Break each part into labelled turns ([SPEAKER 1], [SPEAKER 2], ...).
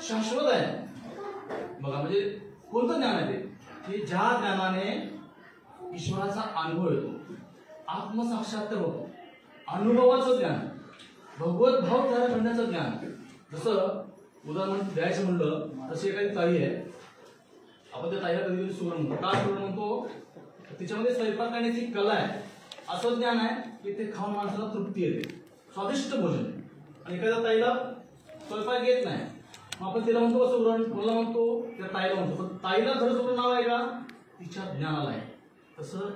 [SPEAKER 1] शाश्वत आहे. बघा म्हणजे कोणतं ज्ञान आहे ते की ज्या ज्ञानाने ईश्वराचा अनुभव येतो, आत्मसाक्षात्कार होतो, अनुभवाचं ज्ञान, भगवत भाव तयार करण्याचं ज्ञान. जसं उदाहरण द्यायचं म्हणलं तशी एखादी ताई आहे, आपण त्या ताईला कधी सुगरण म्हणतो. का सुगरण म्हणतो? तिच्यामध्ये स्वयंपाक करण्याची कला आहे, असं ज्ञान आहे की ते खाऊन माणसाला तृप्ती येते, स्वादिष्ट भोजन. आणि एखाद्या ताईला स्वयंपाक येत नाही, मग आपण तिला म्हणतो सुगरण, मुला म्हणतो त्या ताईला म्हणतो. पण ताईला खरं सुगरण नाव आहे का? तिच्या ज्ञानाला आहे. तसं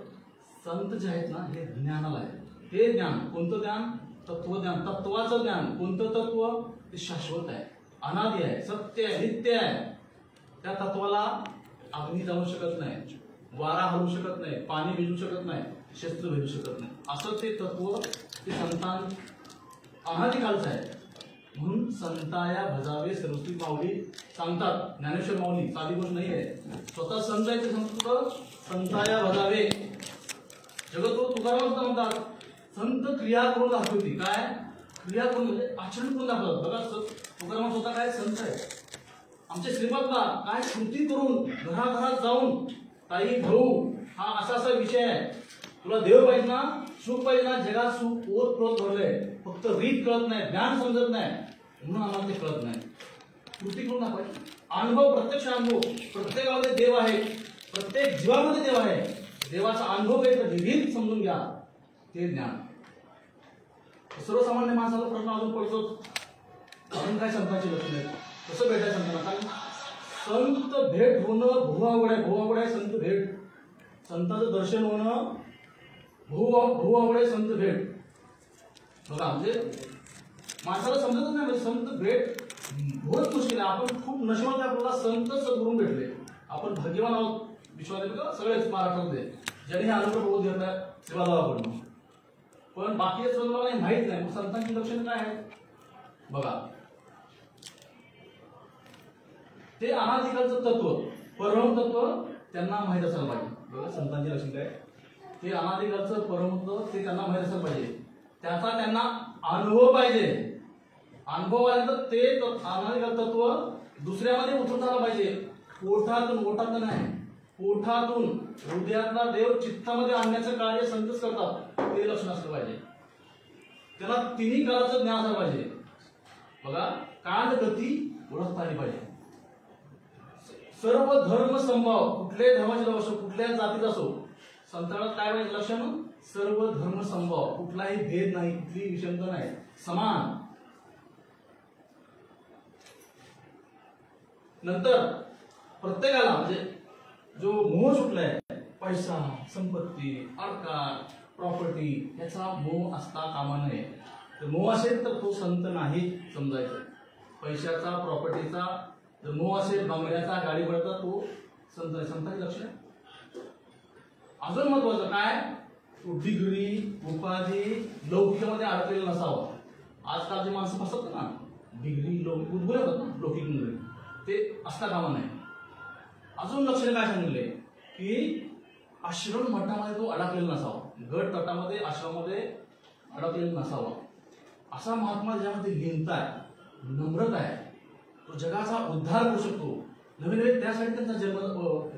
[SPEAKER 1] संत जे आहेत ना हे ज्ञानाला आहे. हे ज्ञान कोणतं ज्ञान? तत्वज्ञान. तत्वाचं ज्ञान. कोणतं तत्व? ते शाश्वत आहे, अनादी आहे, सत्य आहे, नित्य आहे. त्या तत्वाला अग्नी जाऊ शकत नाही, वारा हलवू शकत नाही, पाणी भिजू शकत नाही, शस्त्र भिजू शकत नाही. असं ते तत्व ते संतान अनादिकालचं आहे. म्हणून संताया भजावे सरस्वती माऊली सांगतात. ज्ञानेश्वर माऊली साधी गोष्ट नाही आहे, स्वतः संत आहे ते सांगतो. संताया भजावे. जगद्गुरु तुकाराम म्हणतात संत क्रिया करून दाखवती. काय क्रिया करून? म्हणजे आचरण करून दाखवतात. बघा तुकाराम स्वतः काय संत आहे. आमचे श्रीमंतला काय कृती करून घराघरात जाऊन ताई भाऊ हा असा असा विषय आहे, तुला देव पाहिजे ना, सुख पाहिजे ना, जगात सुख ओतप्रोत भरलंय, फक्त रीत कळत नाही, ज्ञान समजत नाही म्हणून आम्हाला ते कळत नाही. कृती करून दाखवायची. अनुभव, प्रत्यक्ष अनुभव. प्रत्येकामध्ये देव आहे, प्रत्येक जीवामध्ये देव आहे. देवाचा अनुभव आहे तर रीत समजून घ्या, ते ज्ञान. सर्वसामान्य माणसाला प्रश्न अजून पडतो, अजून काय संतांची लक्षणं आहेत, कसं भेटायचं संतांना? कारण संत भेट होणं भुवावड आहे. भुवावड आहे संत भेट. संतांचं दर्शन होणं भुवावड आहे संत भेट. बघा म्हणजे माणसाला समजतच नाही, म्हणजे संत भेट बहुत मुश्किल आहे. आपण खूप नशिबात आहे, आपल्याला संत सद्गुरू भेटले. आपण भाग्यवान आहोत. विश्वास का सगळेच महाराष्ट्रामध्ये ज्यांनी हे अनुभव होत घेतला सेवाभावाकडून. पण बाकी मला माहित नाही. संतांची लक्षणं काय आहेत? बघा ते अनादिकालचं तत्व, परम तत्व त्यांना माहीत असायला पाहिजे. बघा संतांची लक्षण काय? ते अनादिकालचं परम तत्व ते त्यांना माहीत असायला पाहिजे. त्याचा त्यांना अनुभव पाहिजे. अनुभव आल्यानंतर ते अनादिकाल तत्व दुसऱ्यामध्ये उतरता आलं पाहिजे. पोटातून, ओटातून नाही, पोटातून हृदयातला देव चित्तामध्ये आणण्याचं कार्य संतच करतात. ते लक्षण असलं पाहिजे. त्याला तिन्ही काळाचं ज्ञान असलं पाहिजे. बघा काल गती ओळखता आली पाहिजे. सर्व धर्म संभाव, कुठल्याही धर्माचे लोक असो, कुठल्याही जातीचा असो, संताला काय पाहिजे लक्षण? सर्व धर्म संभाव, कुठलाही भेद नाही, कुठलीही विषमता नाही, समान. नंतर प्रत्येकाला म्हणजे जो मोह सुटलाय, पैसा, संपत्ती, अडकार, प्रॉपर्टी, याचा मोह असता कामा नये. तर मोह असेल तर तो संत नाही समजायचं. पैशाचा, प्रॉपर्टीचा जर मोह असेल, बंगल्याचा, गाडी पडता, तो संत नाही. संतांची लक्षण. अजून महत्वाचं काय? तो डिग्री, उपाधी, लौकिकामध्ये अडकलेला नसावा. आजकालचे माणसं फसतात ना, डिग्री लौकिक उद्भूत होतात ना, लौकिक नोकरी, ते असता कामा नाही. अजून लक्षण काय सांगितले की आश्रम मठामध्ये तो अडकलेला नसावा, गट तटामध्ये, आश्रमामध्ये अडकलेला नसावा. असा महात्मा ज्यामध्ये लीनता आहे, नम्रता आहे, तो जगाचा उद्धार करू शकतो. नवीन नवीन त्यासाठी त्यांचा जन्म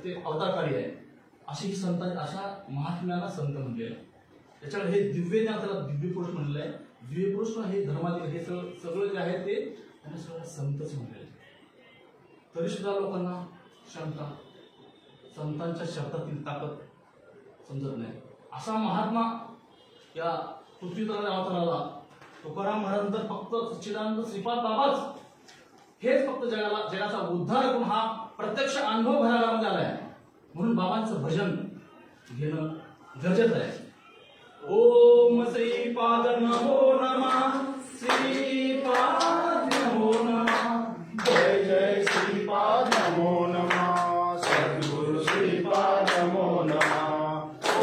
[SPEAKER 1] ते अवतारकारी आहे. अशी ही संत, अशा महात्म्याला संत म्हणलेलं आहे. त्याच्याकडे हे दिव्य ज्ञान, त्याला दिव्य पुरुष म्हणलेलं आहे. दिव्य पुरुष हे धर्मातील हे सगळं जे आहे ते त्यांना सगळं संतच म्हणलेलं आहे. तरी सुद्धा लोकांना क्षमता, संतांच्या शब्दातील ताकद समजत नाही. असा महात्मा या पृथ्वी तलावर अवताराला तुकाराम महाराजांतर फक्त सच्चिदानंद श्रीपाद बाबाच हेच फक्त जगाचा उद्धार करून हा प्रत्यक्ष अनुभव घराघरामध्ये आलाय. म्हणून बाबांचं भजन घेणं गरजेचं आहे. ओम श्रीपाद नमो नमः, श्रीपाद नमो नमः,
[SPEAKER 2] जय जय श्रीपाद नमो नमः, सद्गुरु श्रीपाद नमो नमः.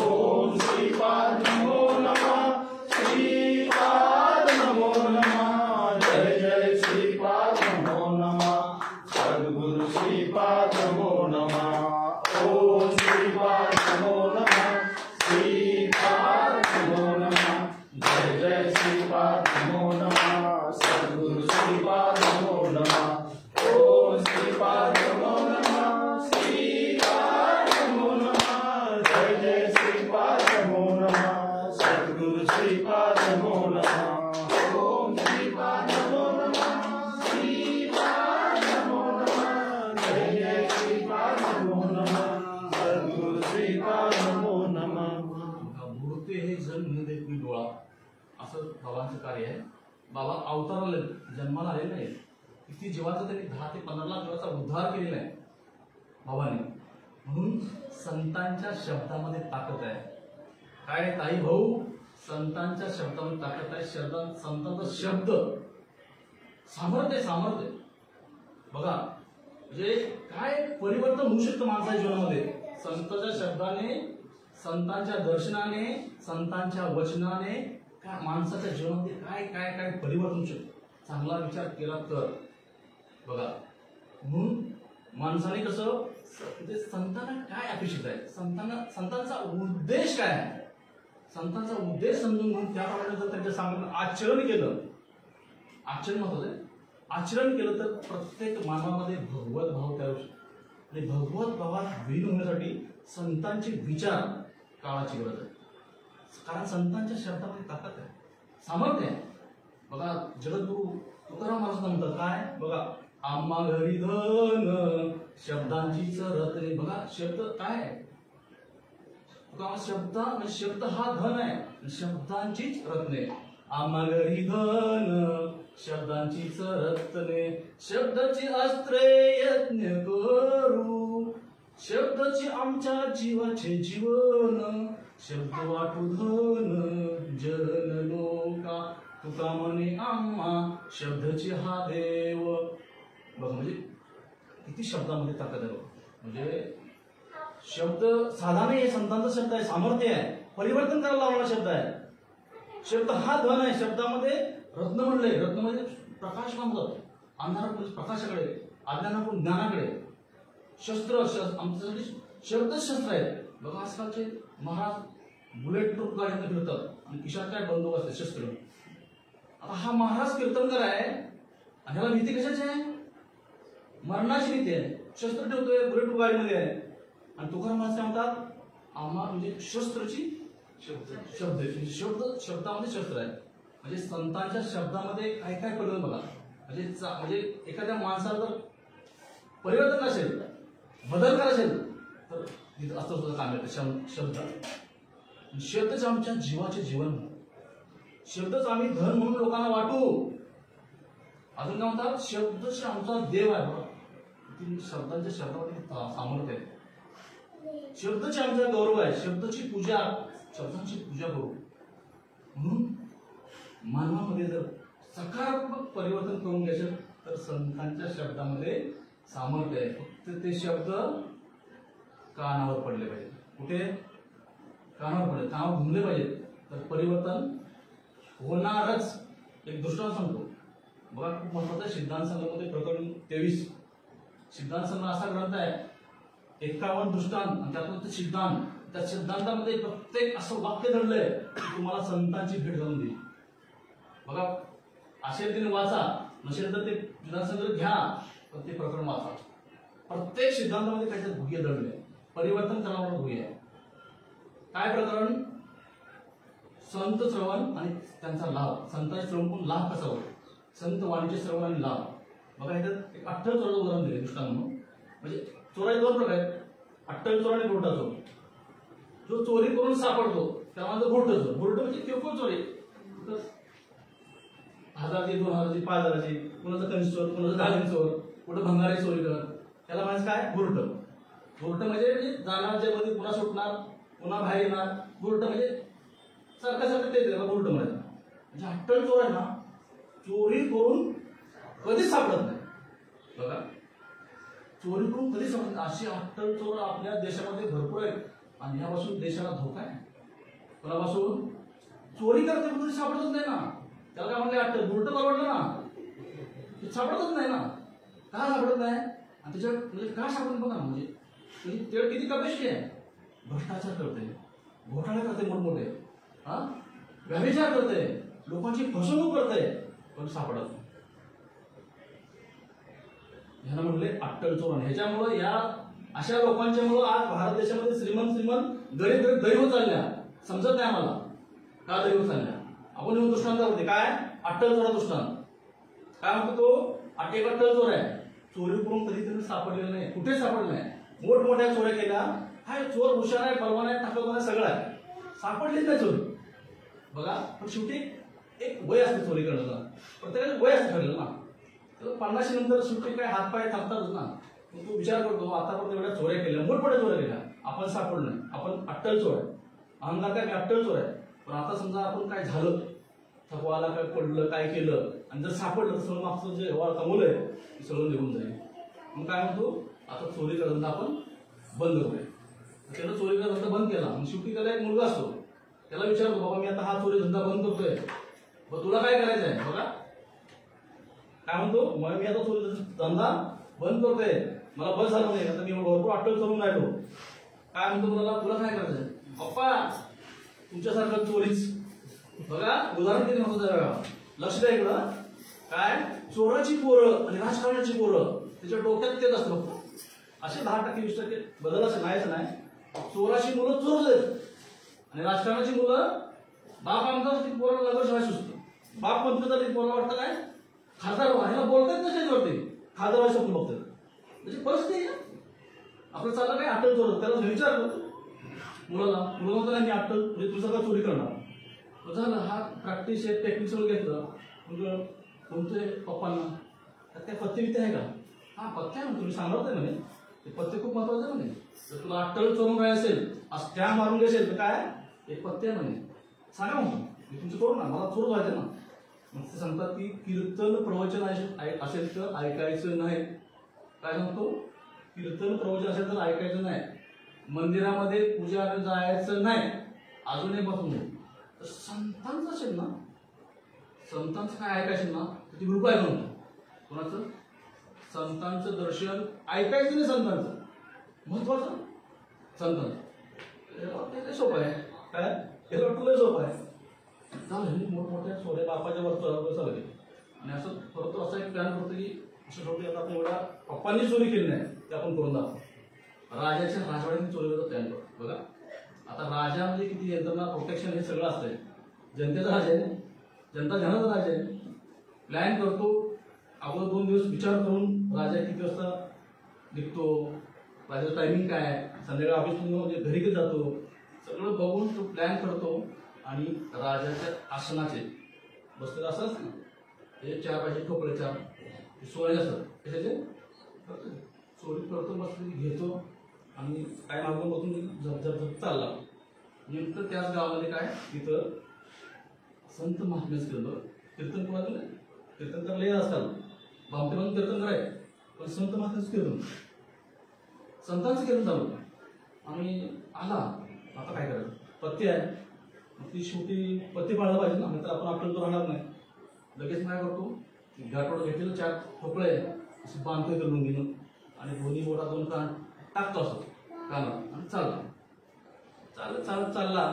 [SPEAKER 2] ओम श्रीपाद नमो नमः, श्रीपाद नमो नमः, जय जय श्रीपाद नमो नमः, सद्गुरु श्रीपाद नमो नमः. ओम श्रीपाद नमो नमः, श्रीपाद नमो नमः, जय जय श्रीपाद नमो नमः, सद्गुरु श्रीपाद नमो नमः.
[SPEAKER 1] कार्य आहे. बाबा अवताराला जन्माला आलेले नाही. किती जीवाचा त्यांनी 10 ते 15 लाख जीवाचा उद्धार केलेला आहे बाबांनी. म्हणून संतांच्या शब्दामध्ये ताकद आहे. काय ताई भाऊ, संतांच्या शब्दामध्ये ताकद आहे. संतांचा शब्द सामर्थ्य सामर्थ्य बघा, म्हणजे काय परिवर्तन होऊ शकतं माणसाच्या जीवनामध्ये संतांच्या शब्दाने, संतांच्या दर्शनाने, संतांच्या वचनाने. काय माणसाच्या जीवनामध्ये काय काय काय परिवर्तन होऊ शकतं चांगला विचार केला तर बघा. म्हणून माणसाने कसं म्हणजे संतांना काय अपेक्षित आहे, संतांचा उद्देश काय आहे, संतांचा उद्देश समजून घेऊन त्याप्रमाणे जर त्यांच्या सांगण्याचं आचरण केलं, आचरण महत्वाचं आहे, आचरण केलं तर प्रत्येक मानवामध्ये भगवत भाव तयार होऊ शकतो. आणि भगवत भावात विलीन होण्यासाठी संतांचे विचार काळाची गरज आहे. कारण संतांच्या शब्दामध्ये ताकद आहे, सामर्थ्य आहे. बघा जगद्गुरु तुकाराम महाराज म्हणतात काय बघा, आम्हा घरी धन शब्दांचीच रत्ने. बघा शब्द काय आहे, शब्द म्हणजे शब्द हा धन आहे, शब्दांचीच रत्ने. आम्हा घरी धन शब्दांचीच रत्ने, शब्दाची अस्त्रे यज्ञ करू, शब्दाची आमच्या जीवाचे जीवन, शब्द वाटू धन जन लोका, तुका म्हणे आम्हा शब्दाची हा देव. बघा म्हणजे किती शब्दामध्ये ताकद आहे. म्हणजे शब्द साधा नाही, संतांचा शब्द आहे, सामर्थ्य आहे, परिवर्तन करायला लावणारा शब्द आहे. शब्द हा धन आहे. शब्दामध्ये रत्न म्हणले, रत्न म्हणजे प्रकाश म्हणतात, अंधाराकडे प्रकाशाकडे, अज्ञानाकडून ज्ञानाकडे. शस्त्र आमच्यासाठी शब्दशस्त्र आहेत. बघा आजकालचे महाराज बुलेट प्रूफ गाडीने फिरतात आणि खिशात काय बंदोबस्त आहे शस्त्र. आता हा महाराज कीर्तनकर आहे आणि ह्याला भीती कशाची आहे, मरणाची भीती आहे. शस्त्र ठेवतोय, बुलेट प्रूफ गाडीमध्ये आहे. आणि तुकाराम महाराज काय म्हणतात, आम्हा म्हणजे शस्त्रची शब्द शब्दामध्ये शस्त्र आहे. म्हणजे संतांच्या शब्दामध्ये काय काय परिवर्तन बघा. म्हणजे एखाद्या माणसाला जर परिवर्तन असेल, बदल करायचा असेल तर तिथं असं सुद्धा काम येतं शब्द. शब्दच आमच्या जीवाचे जीवन, शब्दच आम्ही धन म्हणून लोकांना वाटू. अजून काय म्हणतात, शब्दच आमचा देव आहे. बघा शब्दांच्या शब्दामध्ये सामर्थ्य आहे. शब्दचे आमचा गौरव आहे, शब्दाची पूजा, शब्दांची पूजा करू. म्हणून मानवामध्ये जर सकारात्मक परिवर्तन करून घ्यायचं तर संतांच्या शब्दामध्ये सामर्थ्य आहे. फक्त ते शब्द कानावर पडले पाहिजे. कुठे कानावर पडले, कानावर घुमले पाहिजेत तर परिवर्तन होणारच. एक दृष्टांत सांगतो बघा, खूप महत्वाचं आहे. सिद्धांत संघामध्ये प्रकरण 23 सिद्धांत संघ असा ग्रंथ आहे, 51 दृष्टांत आणि त्यातून ते सिद्धांत. त्या सिद्धांतामध्ये प्रत्येक असं वाक्य धरलंय की तुम्हाला संतांची भेट घालून देईल. बघा असेल तिने वाचा, नसेल तर ते सिद्धांत संघ घ्या, पण ते प्रकरण वाचा. प्रत्येक सिद्धांतामध्ये काहीतरी गुह्य दडले, परिवर्तन करणारं गुह्य आहे. काय प्रकरण, संत श्रवण आणि त्यांचा लाभ. संतांचे श्रवण करून लाभ कसा होतो, संत वाणीचे श्रवण आणि लाभ. बघा इथं एक 28 चोराचं उदाहरण दिले दृष्टांत म्हणून. म्हणजे चोराचे 2 प्रकार आहेत, 28 चोर आणि भुरटा चोर. जो चोरी करून सापडतो त्याला म्हणतो भुरटा चोर. भुरटा म्हणजे किरकोळ चोरी, 1000ची 2000ची 5000ची, कुणाचं कनिष्ठ चोर, कुणाचं धार्मिक चोर, कुठं भंगारी चोरी करत, त्याला म्हणायचं काय भुरट. भुरट म्हणजे जाणार मध्ये पुन्हा सुटणार, पुन्हा बाहेर येणार. भुरट म्हणजे सारखं ते भुरट म्हणायचं. म्हणजे 28 चोर आहे ना, चोरी करून कधीच सापडत नाही. बघा चोरी करून कधीच सापडत नाही. अशी 28 चोर आपल्या देशामध्ये भरपूर आहेत आणि यापासून देशाला धोका आहे. कोणापासून, चोरी करते पण कधी सापडतच नाही ना. त्याला काय म्हणले 28 बुरट परवडलं ना, ते सापडतच नाही ना. का सापडत नाही आणि त्याच्या म्हणजे काय सापडत बघा. म्हणजे ते किती कपेशी आहे, भ्रष्टाचार करते, घोटाळे करते मोठमोठे, व्यभिचार करते, लोकांची फसवणूक करते, पण सापडत नाही. ह्याला म्हणले अट्टल चोरण. ह्याच्यामुळे या अशा लोकांच्यामुळे आज भारत देशामध्ये श्रीमंत गरीब गरीब होत चालल्या. समजत नाही आम्हाला का गरीब होत चालल्या. आपण येऊन दृष्टांत होते काय, अट्टल चोरा दृष्टांत. काय म्हणतो तो, एक अट्टल चोर आहे, चोरी करून कधी त्यांनी सापडलेलं नाही, कुठे सापडलं नाही. मोठमोठ्या चोऱ्या केल्या, हा चोर हुशार आहे, बलवान आहे, ताकदवान आहे, सगळं आहे, सापडलीच नाही चोरी. बघा पण शेवटी एक वय असते चोरी करण्याचं, प्रत्येकाचं वय असतं ठरलेलं ना. तर 50 नंतर सुट्टी काय हातपाय थांबतातच ना. मग तू विचार करतो आतापर्यंत एवढ्या चोऱ्या केल्या, मोठमोठ्या चोऱ्या केल्या, आपण सापडलं नाही, आपण अट्टल चोर आहे, अहंकार काय मी अट्टल चोर आहे. पण आता समजा आपण काय झालं, थकवाला काय पडलं, काय केलं आणि जर सापडलं तर सगळं मागचं जे कमवलं आहे ते सगळं निघून जाईल. मग काय म्हणतो आता चोरी करताना आपण बंद करूया. त्यानं चोरी धंदा बंद केला. मग शेवटी त्याला एक मुलगा असतो, त्याला विचारतो बाबा मी आता हा चोरी धंदा बंद करतोय, मग तुला काय करायचं आहे. बघा काय म्हणतो, मग मी आता चोरी धंदा बंद करतोय, मला बस झालं नाही, आता मी भरपूर अट्टल करून राहिलो. काय म्हणतो मुलाला, तुला काय करायचंय. पप्पा तुमच्यासारखं चोरीच. बघा उदाहरण किती महत्वाचं आहे, लक्ष द्या इकडं. काय चोराची पोरं आणि राजकारणाची पोरं त्याच्या डोक्यात तेच असतं. असे 10% 20% बदल असं नाही. चोराची मुलं चोरच आहेत आणि राजकारणाची मुलं बाप आमदार पोराला लगेच व्हायला सुचतं. बाप मंत्री झाली पोराला वाटतं काय खासदार व्हा, ह्याला बोलतात नसेल वाटते खासदार व्हायचं स्वप्न बघतात. म्हणजे परिस्थिती आहे आपलं चाललं काय अट्टल चोर. त्याला विचार करतो मुलाला, मुलं नाही मी अट्टल म्हणजे तुझं का चोरी करणार. झालं हा प्रॅक्टिस आहे, टेक्निक सगळं घेतलं. म्हणजे म्हणतोय पप्पांना त्यात काय पत्ते बित्ते आहे का. हा पत्ते आहे ना, तुम्ही सांगणार होते म्हणे ते पत्ते खूप महत्वाचे आहे म्हणे. जर तुला अट्टल चोरून राहायचं असेल, आज त्या मारून घ्यायचे तर काय एक पत्ते आहे म्हणे, सांगा म्हणतो मी तुमचं करू ना, मला चोर व्हायचं ना. मग ते सांगतात की कीर्तन प्रवचन असेल तर ऐकायचं नाही. काय सांगतो, कीर्तन प्रवचन असेल तर ऐकायचं नाही, मंदिरामध्ये पूजा जायचं नाही, अजून एक बसून. तर संतांचं असेल ना, संतांचं काय ऐकायचं ना, ती ग्रुप आहे म्हणतो. कोणाचं, संतांचं दर्शन ऐकायचं नाही, संतांचं महत्वाचं संतांचं सोपं आहे. काय हे तुला सोपं आहे. मोठमोठ्या सोऱ्या बापाच्या वरती चालले आणि असं करतो. असा एक प्लॅन करतो की असं ठरवतो आता आपण एवढा पप्पांनी चोरी केली नाही ते आपण करून दाखवतो. राजाच्या राजवाड्याने चोरी करतो प्लॅन करतो. बघा आता राजा म्हणजे किती यंत्रणा प्रोटेक्शन हे सगळं असतंय. जनतेचा राजा आहे, जनता जनाचा राजा आहे. प्लॅन करतो अगोदर 2 दिवस विचार करून राजा किती वाजता निघतो, राजाचं टायमिंग काय आहे, संध्याकाळी ऑफिसमधून घरी कधी जातो, सगळं बघून तो प्लॅन करतो. आणि राजाच्या आसनाचे बसलेलं असं असतं ना, हे 4 पाहिजे ठोकळे 4 सोने असतात, त्याचे चोरी करतो, बसलेली घेतो आणि काय मागून बसून झप चालला. नेमकं त्याच गावामध्ये काय तिथं संत महात्म्याच केलं. कीर्तन कोणाचं नाही, कीर्तन तर लय असतात, भामटे म्हणून कीर्तन कराय, पण संत महात्म्याच कीर्तन, संतांचं कीर्तन चालू. आणि आला आता काय करायचं, पत्ती आहे ती शेवटी पत्ती पाळलं पाहिजे ना, नंतर आपण आपल्याला तो राहणार नाही. लगेच काय करतो, घाटोड घेतलेलं 4 ठोकळे असं बांधतोय करून घेणं आणि दोन्ही बोटा 2 कान टाकतो असं कानात आणि चालला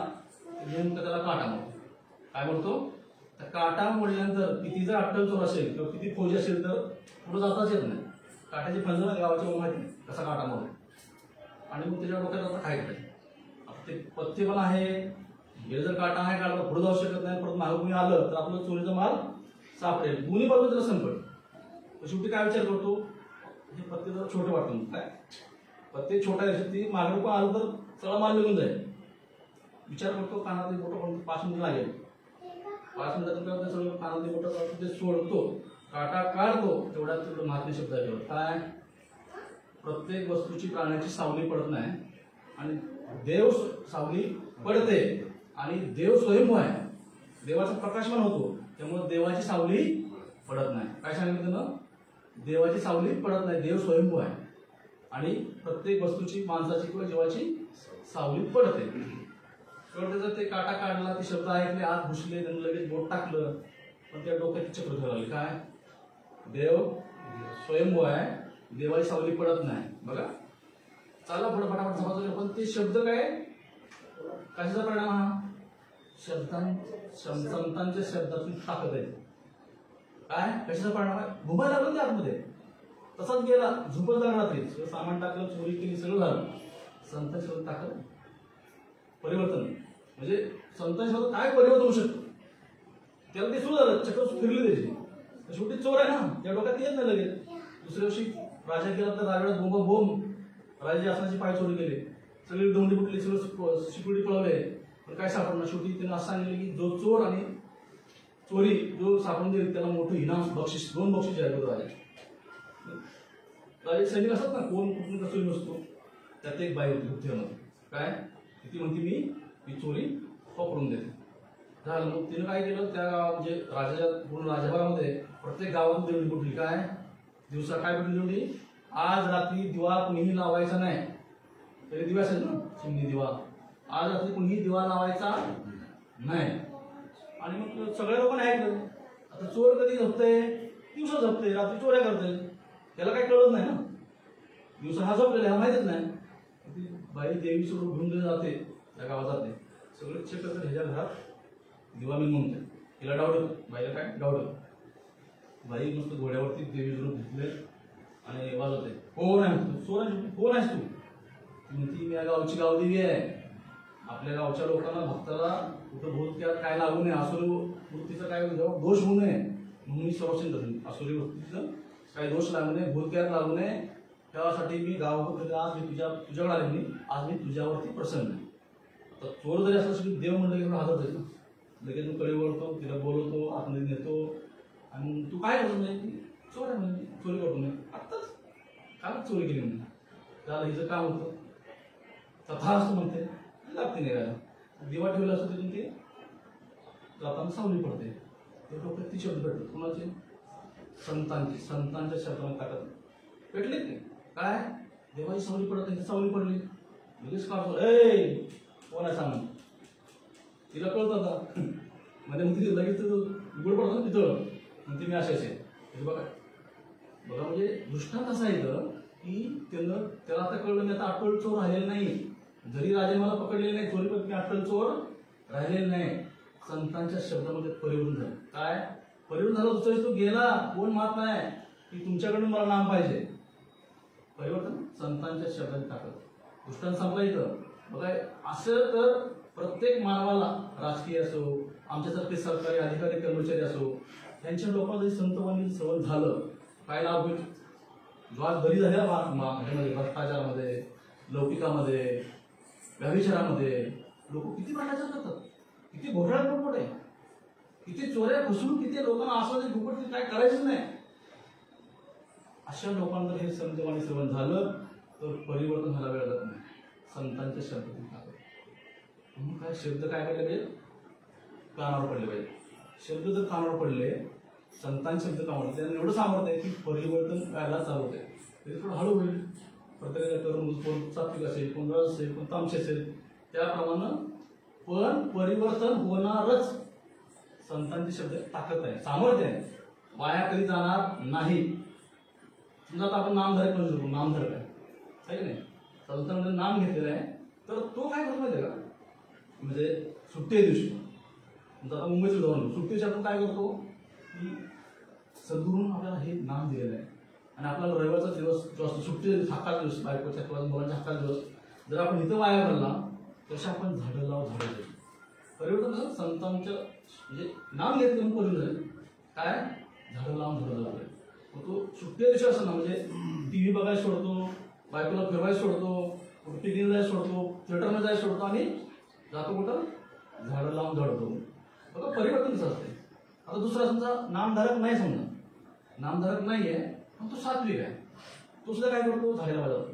[SPEAKER 1] नेमकं त्याला काटा म्हणतो. काय म्हणतो, त्या काटा मोडल्यानंतर किती जर अट्टल चोर असेल किंवा किती फौजी असेल तर पुढे जाताच येत नाही. काट्याची फंजन गावाची माहिती नाही कसा काटा मोड. आणि मग त्याच्या डोक्यात आता काय करायचं, आता ते पत्ते पण आहे, हे जर काटा नाही काढला पुढे जाऊ शकत नाही, परत मागे कोणी आलं तर आपलं चोरीचा माल सापडेल, दोन्ही बाजूला त्याला संकट. शेवटी काय विचार करतो, हे पत्ते जर छोटे वाटतो, काय पत्ते छोटा आहे ती मागे पण आलं तर सगळा माल निघून जाईल. विचार करतो कानातली बोटं पण 5 मिनिटं लागेल, 5 मिनिटात सगळं कानातली बोटं ते सोडतो, काटा काढतो, तेवढ्यात तेवढं महात्म्य शब्द आहे. काय प्रत्येक वस्तूची प्राण्याची सावली पडत नाही आणि देव सावली पडते आणि देव स्वयंभू आहे, देवाचा प्रकाशमान होतो, त्यामुळे देवाची सावली पडत नाही. काय सांगितलं ना, देवाची सावली पडत नाही, देव स्वयंभू आहे आणि प्रत्येक वस्तूची माणसाची किंवा जीवाची सावली पडते. त्याचा ते काटा काढला, ते शब्द ऐकले, आत घुसले, त्यांनी लगेच बोट टाकलं, पण त्या डोक्यात चक्र ठरवले. काय देव स्वयंभू आहे, देवाची सावली पडत नाही. बघा चालला पुढे फटाफट समजलं, पण ते शब्द काय कशाचा परिणाम, हा संतांच्या शब्दातून ताकद आहे. काय कशाचा परिणाम आहे, घुमायला लागलं ते आतमध्ये, तसाच गेला, झोपत लागला, ते सामान टाकलं, चोरी केली, सगळं झालं. संतांच्या शब्दात ताकद, परिवर्तन. म्हणजे संतांच्या शब्दात काय परिवर्तन होऊ शकतं, त्याला ते सुरू झालं, चक्र फिरली त्याची. शेवटी चोर आहे ना, त्या डोक्यात येत नाही लगेच. दुसऱ्या दिवशी राजा गेला तर राजवाड्यात बोंब, राजाची आसनाची पाय चोरी केले, सगळी दौंडी फुटली, सगळं सिक्युरिटी पळवले, पण काय सापडणार. शेवटी त्याने असं सांगितलं की जो चोर आणि चोरी जो सापडून देईल त्याला मोठं इनाम बक्षीस 2 बक्षीस जाहीर करतो राजे सैनिक असतात ना, कोण कुठून कसं नसतो, त्यात एक बाई होती गुप्तेमध्ये. काय ती म्हणते मी चोरी पकडून देते. झालं. मग तिनं काय केलं, त्या म्हणजे राजाच्या पूर्ण राजभरामध्ये प्रत्येक गावातून देवडी कुठली काय दिवसा काय कुठली देवडी, आज रात्री दिवा कुणीही लावायचा नाही. तरी दिवा असेल ना, चिमणी दिवा, आज रात्री कुणीही दिवा लावायचा नाही. आणि मग सगळ्या लोकांनी ऐकलं. आता चोर कधी झोपते, दिवसा झोपते, रात्री चोऱ्या करते, त्याला काही कळत नाही ना, दिवसा हा झोपलेला ह्याला माहितीच नाही. ती बाई देवी सोडून घेऊन जाते, त्या गावात जाते, सगळे चेक करतात ह्याच्या घरात दिवा मी म्हणते. तिला डावडत, बाईला काय डावडत, बाई मस्त घोड्यावरती देवी सोडून घेतले आणि वाजवते. कोण आहे तू, चोर आहे, कोण आहेस तू? म्हणती मी या गावची गावदेवी आहे, आपल्या गावच्या लोकांना भक्ताला कुठं भूत काय लागू नये, आसुरी वृत्तीचा काय दोष होऊ नये म्हणून मी संरक्षण करते. आसुरी वृत्तीचं काही दोष लागू नये, भूत लागू नये, त्यासाठी मी गावाकडे आज मी तुझ्याकडे आले, मी आज मी तुझ्यावरती प्रसन्न आहे. तर चोर जरी असलं तरी देव म्हणलं की हजर जाईल ना, लगेच तू कडे वळतो, तिला बोलवतो, आतमध्ये नेतो. आणि तू काय करतो नाही, चोर आहे म्हणजे चोरी करतो नाही, आत्ताच काय चोरी केली म्हणजे त्याला हिचं काम होतं तथा असं म्हणते, लागते नाही काय दिवा ठेवला असतो तिथून ते जाताना सावली पडते. ते लोक ती शब्द भेटतात कोणाचे, संतांच्या शब्दामध्ये ताकद भेटले ते काय, देवाची सावली पडत नाही, सावली पडली लगेच काम ए कोण आहे सांग, तिला कळत आता म्हणजे मग तिथे लगेच उघड पडतो ना पितळ, म्हणते मी असे बघा बघा. म्हणजे दृष्टांत असा येतं की त्याला आता कळलं मी आता अट्टल चोर राहिलेला नाही, जरी राजे मला पकडलेले नाही चोरी पण मी अट्टल चोर राहिलेले नाही. संतांच्या शब्दामध्ये परिवर्तन झालं. काय परिवर्तन झालं, दुसऱ्या तो गेला, कोण मात नाही की तुमच्याकडून मला नाम पाहिजे. परिवर्तन संतांच्या शब्दाची ताकद. दृष्टांत संपला इथं बघा. असं तर प्रत्येक मानवाला, राजकीय असो, आमच्यासारखे सरकारी अधिकारी कर्मचारी असो, त्यांच्या लोकांना जरी संतवाणी सवय झालं काय लाभ होईल. जो आज बरी झाल्या ह्यामध्ये भ्रष्टाचारामध्ये, लौकिकामध्ये, व्यभिचारामध्ये लोक किती भ्रष्टाचार करतात, किती घोटाळा फुकट आहे, किती चोऱ्या फसवून, किती लोकांना असं फुकट काय करायचं नाही. अशा लोकांना हे संतवाणी सेवन झालं तर परिवर्तन व्हायला वेळ जात नाही. संतांच्या शब्दातून म्हणून काय शब्द काय पडले पाहिजे, कानावर पडले पाहिजे. शब्द जर कानावर पडले, संतांचे शब्द कानावर, त्यांना एवढं सामर्थ्य आहे की परिवर्तन व्हायला चालू होते. ते थोडं हळू होईल. प्रत्येकाला तरुण कोण सात्विक असेल, कोण रस असेल, कोण तामशी असेल, त्याप्रमाणे पण परिवर्तन होणारच. संतांचे शब्द ताकद आहे, सामर्थ्य आहे, वाया कधी जाणार नाही. समजा आता आपण नामधारक म्हणू शकतो, नामधारक आहे की नाही, संतांमध्ये नाम घेतलेलं आहे, तर तो काय करतो माहिती आहे का, म्हणजे सुट्टी दिवशी समजा आता मुंबईचं उदाहरण, सुट्टी दिवशी आपण काय करतो की सद्गुरून आपल्याला हे नाम दिलेलं आहे आणि आपल्याला रविवारचा दिवस जो असतो, सुट्टी हक्काचा दिवस, बायकोच्या किंवा मुलांच्या हक्काचा दिवस जर आपण इथं वाया घालला, तसे आपण झाडं लाव झाडं देतो. परिवर्तन झालं संतांचं, म्हणजे नाम घेतलं म्हणून परिवर्तन झालं. काय झाडं लावून झाडं लावलं. मग तो सुट्टी दिवशी असं ना, म्हणजे टीव्ही बघायला सोडतो, बायकोला फिरवायला सोडतो, पिकनिक जायला सोडतो, थिएटरमध्ये जायला सोडतो आणि जातो कुठं, झाडं लावून झाडतो. बघा परिवर्तन कसं असते. आता दुसरा समजा नामधारक नाही, समजा नामधारक नाही आहे पण तो सात्विक आहे, तो सुद्धा काय करतो, झाडे लावायला जातो.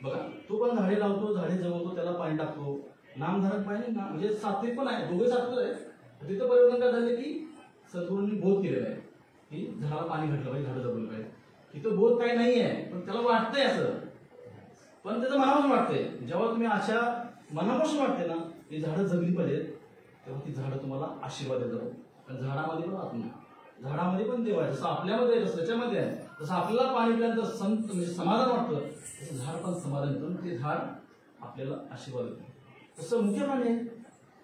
[SPEAKER 1] बघा तो पण झाडे लावतो, झाडे जगवतो, त्याला पाणी टाकतो. नामधारक पाहिजे ना, म्हणजे सात्विक पण आहे, दोघे सात्विक आहे. तिथं परिवर्तन काय झाले की सद्गुरूंनी बोध केलेला आहे की झाडाला पाणी घातलं पाहिजे, झाडं जगवलं पाहिजे. तिथं बोध काही नाही आहे पण त्याला वाटतंय असं, पण त्याचं मनापासून वाटतंय. जेव्हा तुम्ही अशा मनापासून वाटते ना ती झाडं जगली पाहिजेत, तेव्हा ती झाडं तुम्हाला आशीर्वाद देतात. कारण झाडामध्ये पण आत्मा, झाडामध्ये पण देव आहे. जसं आपल्यामध्ये जसं त्याच्यामध्ये आहे, जसं आपल्याला पाणी पिल्यानंतर संत म्हणजे समाधान वाटतं, तसं झाड पण समाधान येतं, ते झाड आपल्याला आशीर्वाद देतं. तसं मुख्य प्राणी आहे,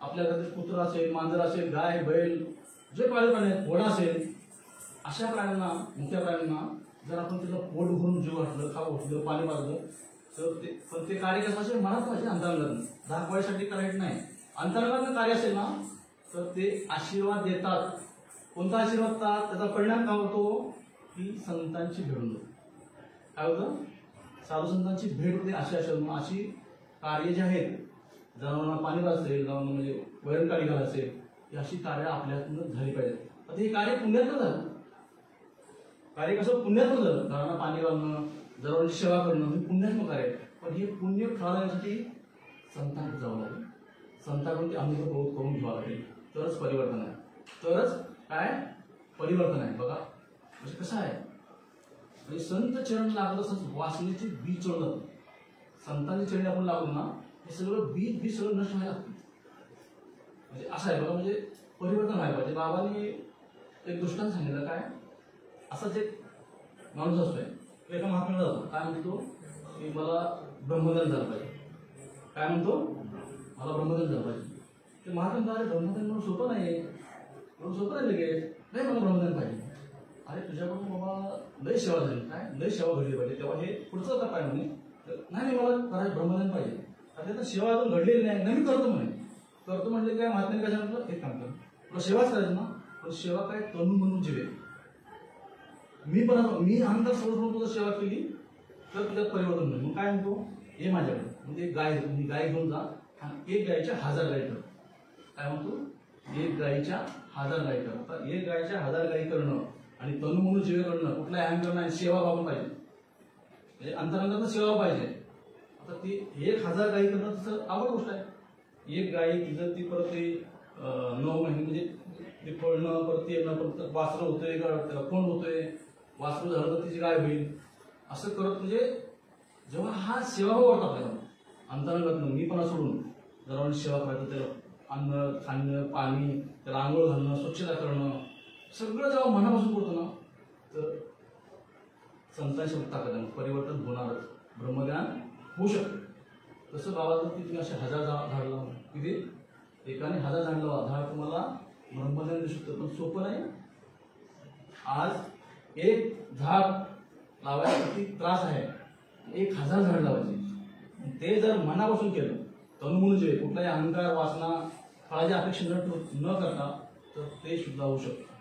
[SPEAKER 1] आपल्या घरात कुत्रा असेल, मांजर असेल, गाय बैल, जे पाळीव प्राणी आहेत, घोडा असेल, अशा प्राण्यांना, मुख्य प्राण्यांना जर आपण त्याला पोट भरून जीव घातलं, खाऊ घातलं, पाणी पाजलं, तर ते पण ते कार्य कसं असेल, मनात पाहिजे, अंतर्गत दाखवायसाठी करायचं नाही. अंतर्गत कार्य असेल ना तर ते आशीर्वाद देतात. कोणता आशीर्वाद देतात, त्याचा परिणाम काय होतो की संतांची भेट होतो. काय होतं, साधू संतांची भेट होते. अशी कार्य जे आहेत, जनावरांना पाणी असेल, जनावरांना म्हणजे वैरण काढी घाल असेल, ही अशी कार्य आपल्यातून झाली पाहिजे. आता हे कार्य पुण्यातलं झालं. कार्य कसं पुण्यातलं झालं. घरांना पाणी घालणं, जनावरांची सेवा करणं हे पुण्यातलं कार्य आहे. पण हे पुण्य ठरवण्यासाठी संतांकडे जावं लागेल. संतांकडून ते अनुभव करून घ्यावं लागेल. तरच परिवर्तन आहे. तरच काय परिवर्तन आहे. बघा म्हणजे कसं आहे, म्हणजे संत चरण लागलं तसंच वासनेचे बीज चढलं. संतांची चरणी आपण लागलो ना, हे सगळं बीज सगळं नष्ट व्हायला लागतं. म्हणजे असं आहे बघा, म्हणजे परिवर्तन व्हायला पाहिजे. बाबांनी एक दृष्टांत सांगितलं. काय असाच एक माणूस असतोय, एका महात्म्याला जातो. काय म्हणतो की मला ब्रह्मदान झालं पाहिजे. काय म्हणतो, मला ब्रह्मदान झालं पाहिजे. ते महात्मा अरे ब्रह्मदान म्हणून सोपं नाही, म्हणून सोपं नाही लगेच. नाही मला ब्रह्मदान पाहिजे. अरे तुझ्याकडून बाबा लय सेवा झाली, काय लय सेवा घडली पाहिजे. तेव्हा हे पुढचं का पाहिजे म्हणे. नाही मला करायचं ब्रह्मदान पाहिजे. आता सेवा अजून घडलेली नाही, मी करतो म्हणे. करतो म्हणजे काय, महात्म्याने काय सांगितलं, एक काम कर, तुला सेवाच करायचं ना. पण सेवा काय तनू म्हणून जीवे. मी अंतर सोडून तुझं सेवा केली तर तुझ्यात परिवर्तन होईल. मग काय म्हणतो, हे माझ्याकडे म्हणजे गाय घेऊन जा आणि एक गायच्या 1000 गायी कर. काय म्हणतो, एक गायीच्या 1000 गायी कर. आता एक गायच्या 1000 गायी करणं आणि तनू म्हणून जीवे करणं, कुठला अहंकार नाही, सेवा भाव पाहिजे. म्हणजे अंतरांगात सेवा पाहिजे. आता ती 1000 गायी करणं तसं आवड गोष्ट आहे. एक गाय तिथं ती परत ते 9 महिने म्हणजे ते फळणं, परत ते येणं, परत वासरं होतोय, त्याला कोण होतोय, वासरू झालं तर तिची गाय होईल. असं करत म्हणजे जेव्हा हा सेवाभाव वाटतो आपल्याला अंतरंगातनं, मी पण सोडून जनावरांची सेवा करायचं, त्याला अन्न खाणं, पाणी, त्याला आंघोळ घालणं, स्वच्छता करणं, सगळं जेव्हा मनापासून करतो ना, तर संतांशी ताकद परिवर्तन होणारच. ब्रह्मज्ञान होऊ शकतं. तसं बाबाचं तुम्ही असे 1000 झाड लावा. किती एकाने 1000 झाड लावा, झाड तुम्हाला ब्रह्मज्ञान देऊ शकतं. पण सोपं नाही. आज एक झाड लावायला किती त्रास आहे. 1000 झाड लावायचे. ते जर मनापासून केलं, तनुमन जे कुठलाही अहंकार, वासना, फळाची अपेक्षा न करता, तर ते सुद्धा होऊ शकतं.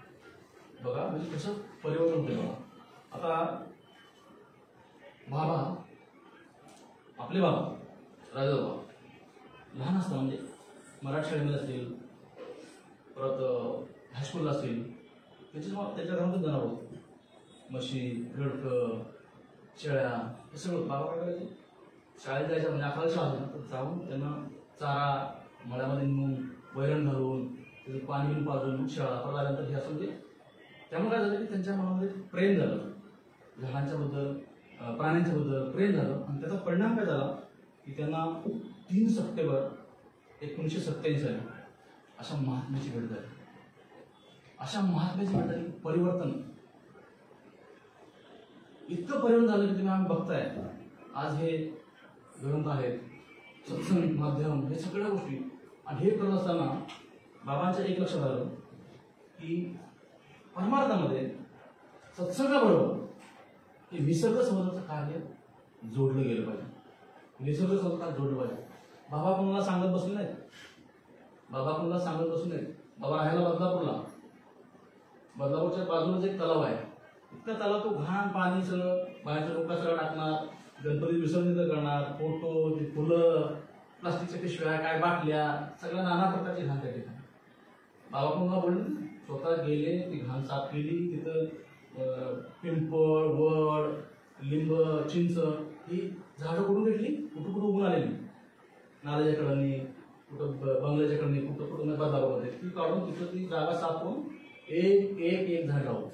[SPEAKER 1] बघा म्हणजे कसं परिवर्तन होते. बघा आता बाबा, आपले बाबा राजा बाबा लहान असताना म्हणजे मराठी शाळेमध्ये असतील, परत हायस्कूलला असतील, त्याच्या घरातून जनावर होते. म्हशी, गडकं, शेळ्या, हे सगळं बाबा काय करायचे. शाळेत जायचं म्हणजे 11 शाळा होती ना, तर जाऊन त्यांना चारा मळ्यामध्ये नेऊन वैरण घालून त्याचं पाणी घेऊन पाजून शाळा परत आल्यानंतर हे असं म्हणजे त्यामुळे काय झालं की त्यांच्या मनामध्ये प्रेम झालं. झाडांच्या बद्दल, प्राण्यांच्या बद्दल प्रेम झालं. आणि त्याचा परिणाम काय झाला की त्यांना 3 सप्टेंबर 1987 साली अशा महात्म्याची भेट झाली. अशा महात्म्याची भेट झाली. परिवर्तन इतकं परिवर्तन झालं की तुम्ही आम्ही बघताय आज हे ग्रंथ आहेत, सत्संग माध्यम, हे सगळ्या गोष्टी. आणि हे करत असताना बाबांच्या एक लक्षात आलं की परमार्थामध्ये सत्संगाबरोबर हे निसर्ग संवर्धनाचं कार्य जोडलं गेलं पाहिजे. निसर्ग संवर्धन जोडलं पाहिजे. बाबा कोणाला सांगत बसले नाहीत. बाबा राहायला बदलापूरच्या बाजूलाच एक तलाव आहे. इतका तलाव, तो घाण पाणी सगळं बाहेरच्या लोक सगळं टाकणार, गणपती विसर्जन करणार, फोटो, ते फुलं, प्लास्टिकच्या पिशव्या, काय बाटल्या, सगळ्या नाना प्रकारची घाण त्या ठिकाणी. बाबा कोणाला बोलले, स्वतः गेले, ती घाण साफ केली. तिथं पिंपळ, वड, लिंब, चिंच ही झाडं कुठून घेतली, कुठं उगून आलेली, नाल्याच्या कडांनी, कुठं बंगल्याच्या कडांनी, कुठं बदलापूरमध्ये ती काढून तिथं ती जागा साफ करून एक झाड लावून.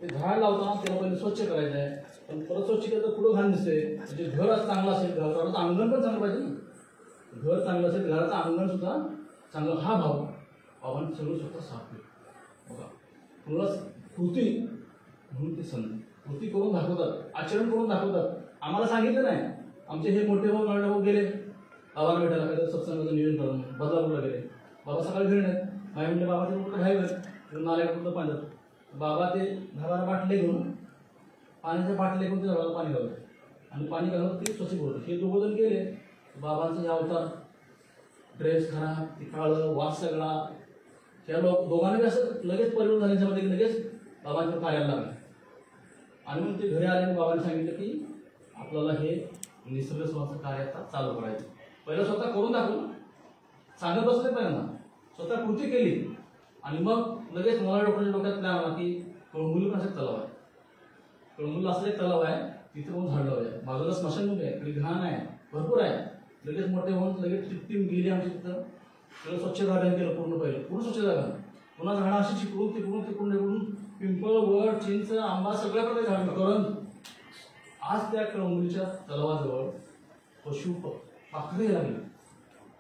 [SPEAKER 1] ते झाड लावताना त्याला पहिले स्वच्छ करायचं आहे. पण परत स्वच्छ केलं तर पुढं घाण दिसते. म्हणजे घर चांगलं असेल, घराचं अंगण पण चांगलं पाहिजे ना. घर चांगलं असेल, घराचं अंगण सुद्धा चांगलं. हा भाव बाबांनी सगळं स्वतः साफ केलं. बघा पुन्हा कृती म्हणून ते कृती करून दाखवतात, आचरण करून दाखवतात. आम्हाला सांगितलं नाही. आमचे हे मोठे भाऊ नळ भाऊ गेले बाबाला भेटायला, काही सत्संगाचं नियोजन करून बदलापूरला गेले. बाबा सकाळी घरी नाहीत. माझ्या म्हणजे बाबाचे कुठं घ्यायचं, नाल्या कुठं पाण्यात. बाबा ते घराला बाटले घेऊन, पाण्याच्या बाटले घेऊन ते झाडाला पाणी घालतात आणि पाणी घालून ते स्वच्छ बोलतात. हे 2 जण गेले. बाबांचं हे अवतार, ड्रेस खराब, ते काळं, वास सगळा. त्या दोघांनी असं लगेच परिवर्तन झाल्याच्यामध्ये लगेच बाबांच्या कार्याला लागले. आणि मग ते घरी आले आणि बाबांनी सांगितलं की आपल्याला हे निसर्ग संवर्धन कार्य आता चालू करायचं. पहिलं स्वतः करून दाखवलं, सांगत बसले, पहिल्यांदा स्वतः कृती केली. आणि मग लगेच मला डॉक्टरच्या डोक्यात प्लॅन आला की कळंबुली पण असं तलाव आहे. कळंबुलीला असं एक तलाव आहे, तिथे पण झाड लावूया. बाजूला स्मशानभूमी आहे, इकडे घाण आहे, भरपूर आहे. लगेच मोठे होऊन लगेच टीम गेली आमची तिथं. सगळं स्वच्छ जागा केलं, पूर्ण स्वच्छ जागा. पुन्हा झाडं अशी चिकळून तिकडून पिंपळ, वड, चिंच, आंबा सगळ्या प्रकारचे झाड करून आज त्या कळंबुलीच्या तलावाजवळ पशु पाखरे लागले,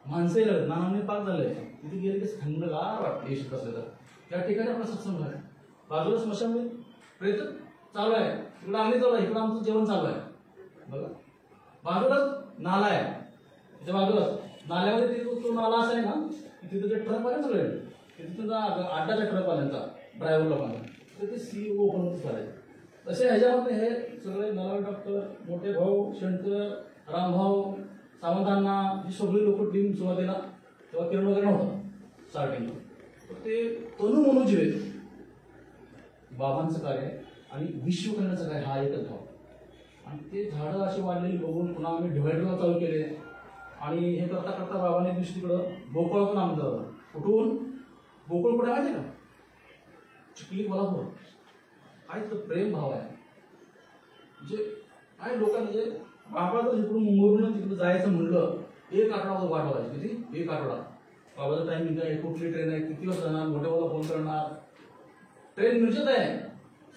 [SPEAKER 1] माणसंही लागले, नानाने पाक झालंय. तिथे गेले की थंडगार वाटते येशीत असले तर. त्या ठिकाणी आपला सत्संग आहे. बाजूला स्मशानभूमी प्रेत चालू आहे, तिकडं आम्ही चालू आहे, इकडं आमचं जेवण चालू आहे. बघा बाजूलाच नाला आहे, त्याच्या बाजूलाच नाल्यामध्ये तो नाला असा आहे ना, तिथे जे ट्रक आले सगळे, तिथून अड्डाच्या ट्रक आल्यांचा ड्रायव्हर लोकांना तर ते CEO पण करायचे. तसे ह्याच्यामध्ये हे सगळे नलावडे डॉक्टर, मोठे भाऊ, शंकर, रामभाऊ, सावंतांना ही सगळी लोक टीम सुरुवातीला तेव्हा किरण वगैरे नव्हतं स्टार्टिंगला. तर ते तनु मनोजीव आहेत. बाबांचं कार्य आणि विश्व करण्याचं कार्य हा एकच भाव. आणि ते झाडं अशी वाढलेली बघून पुन्हा आम्ही डिव्हायडरला चालू केले. आणि हे करता करता बाबांनी दिवशी तिकडं गोकुळ पण आमचं कुठून गोकुळ कुठे माहिती का, चिखली कोल्हापूर. काय तर प्रेम भाव आहे. म्हणजे काय लोकांना म्हणजे बाबा जर इकडून मुंबईवरून तिकडे जायचं म्हणलं, एक आठवडा वाट बघायची. किती? एक आठवडा. बाबाचं टायमिंग काय, कुठली ट्रेन आहे, किती वाजता जाणार, मोठ्यावाला फोन करणार. ट्रेन मिरजेत आहे,